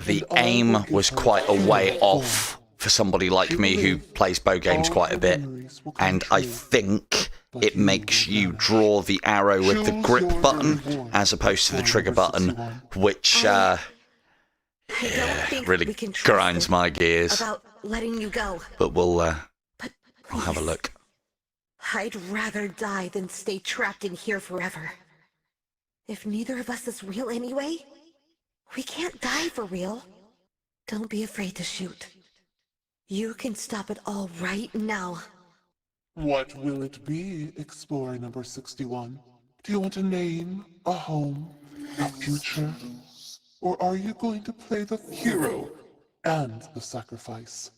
the aim was quite a way off for somebody like me who plays bow games quite a bit. And I think it makes you draw the arrow with the grip button as opposed to the trigger button, which really grinds my gears. About letting you go. But we'll But have a please, look. I'd rather die than stay trapped in here forever. If neither of us is real anyway, we can't die for real. Don't be afraid to shoot. You can stop it all right now. What will it be, Explorer number 61? Do you want a name, a home, a future? Or are you going to play the hero and the sacrifice?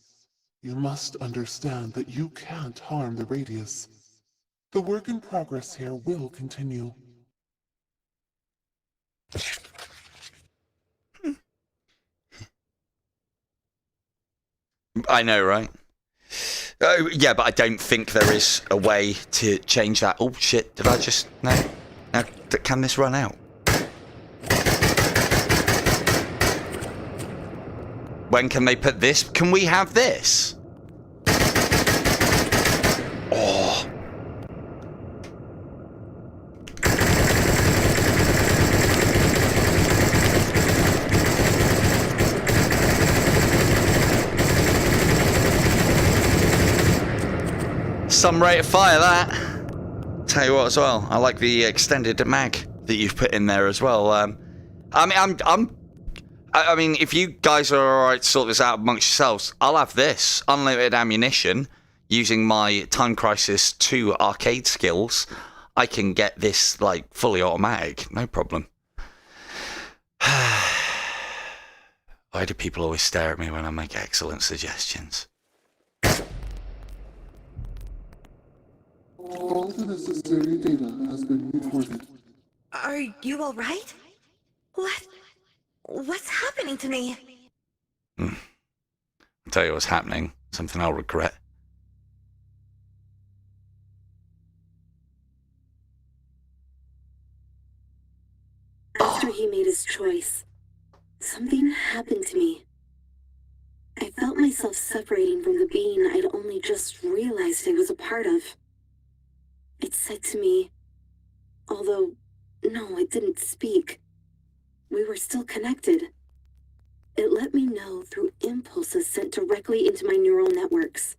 You must understand that you can't harm the Radius. The work in progress here will continue. I know, right? Oh, yeah, but I don't think there is a way to change that. Oh, shit. Did I just... No. Can this run out? When can they put this? Can we have this? Oh. Some rate of fire, that. Tell you what, as well, I like the extended mag that you've put in there as well. I mean, if you guys are alright to sort this out amongst yourselves, I'll have this. Unlimited ammunition. Using my Time Crisis 2 arcade skills, I can get this, like, fully automatic. No problem. Why do people always stare at me when I make excellent suggestions? All the necessary data has been reported. Are you alright? What's happening to me? I'll tell you what's happening. Something I'll regret. After he made his choice, something happened to me. I felt myself separating from the being I'd only just realized I was a part of. It said to me, although, no, it didn't speak. We were still connected. It let me know through impulses sent directly into my neural networks.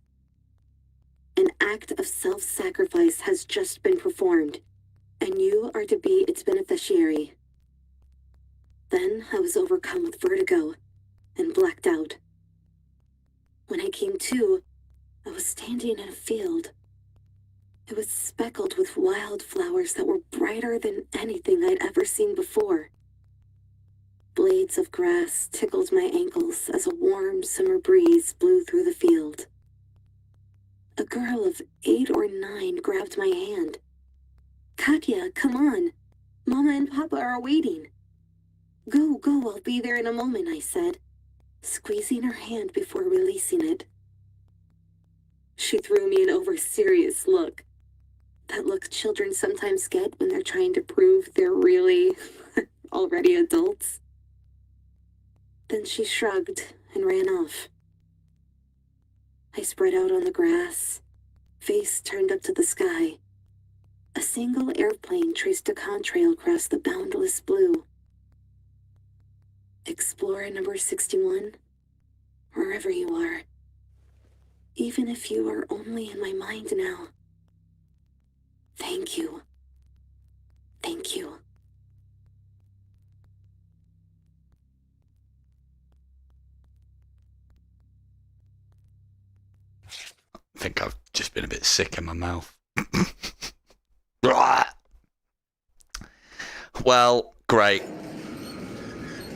An act of self-sacrifice has just been performed, and you are to be its beneficiary. Then I was overcome with vertigo and blacked out. When I came to, I was standing in a field. It was speckled with wildflowers that were brighter than anything I'd ever seen before. Blades of grass tickled my ankles as a warm summer breeze blew through the field. A girl of 8 or 9 grabbed my hand. "Katya, come on. Mama and Papa are waiting." Go, I'll be there in a moment," I said, squeezing her hand before releasing it. She threw me an over-serious look. That look children sometimes get when they're trying to prove they're really already adults. Then she shrugged and ran off. I spread out on the grass, face turned up to the sky. A single airplane traced a contrail across the boundless blue. Explorer number 61, wherever you are, even if you are only in my mind now, thank you. Thank you. I think I've just been a bit sick in my mouth. Well, great.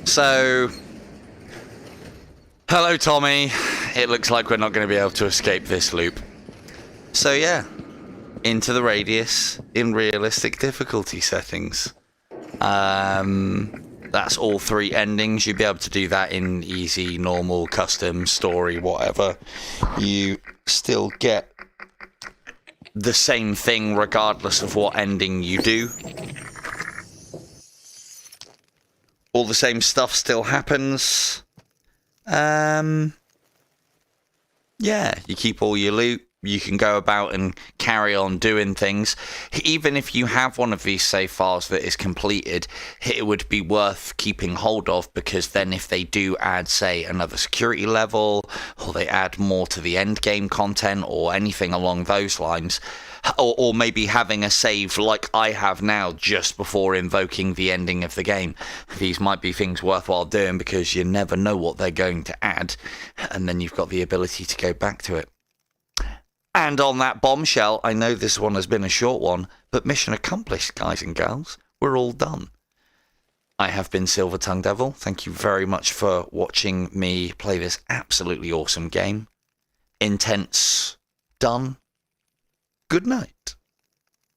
So, hello Tommy. It looks like we're not going to be able to escape this loop. So yeah, Into the Radius in realistic difficulty settings. That's all 3 endings. You'll be able to do that in easy, normal, custom, story, whatever. You still get the same thing regardless of what ending you do. All the same stuff still happens. Yeah, you keep all your loot. You can go about and carry on doing things. Even if you have one of these save files that is completed, it would be worth keeping hold of, because then if they do add, say, another security level, or they add more to the end game content, or anything along those lines, or maybe having a save like I have now just before invoking the ending of the game, these might be things worthwhile doing, because you never know what they're going to add, and then you've got the ability to go back to it. And on that bombshell, I know this one has been a short one, but mission accomplished, guys and gals. We're all done. I have been Silver Tongue Devil. Thank you very much for watching me play this absolutely awesome game. Intense done. Good night.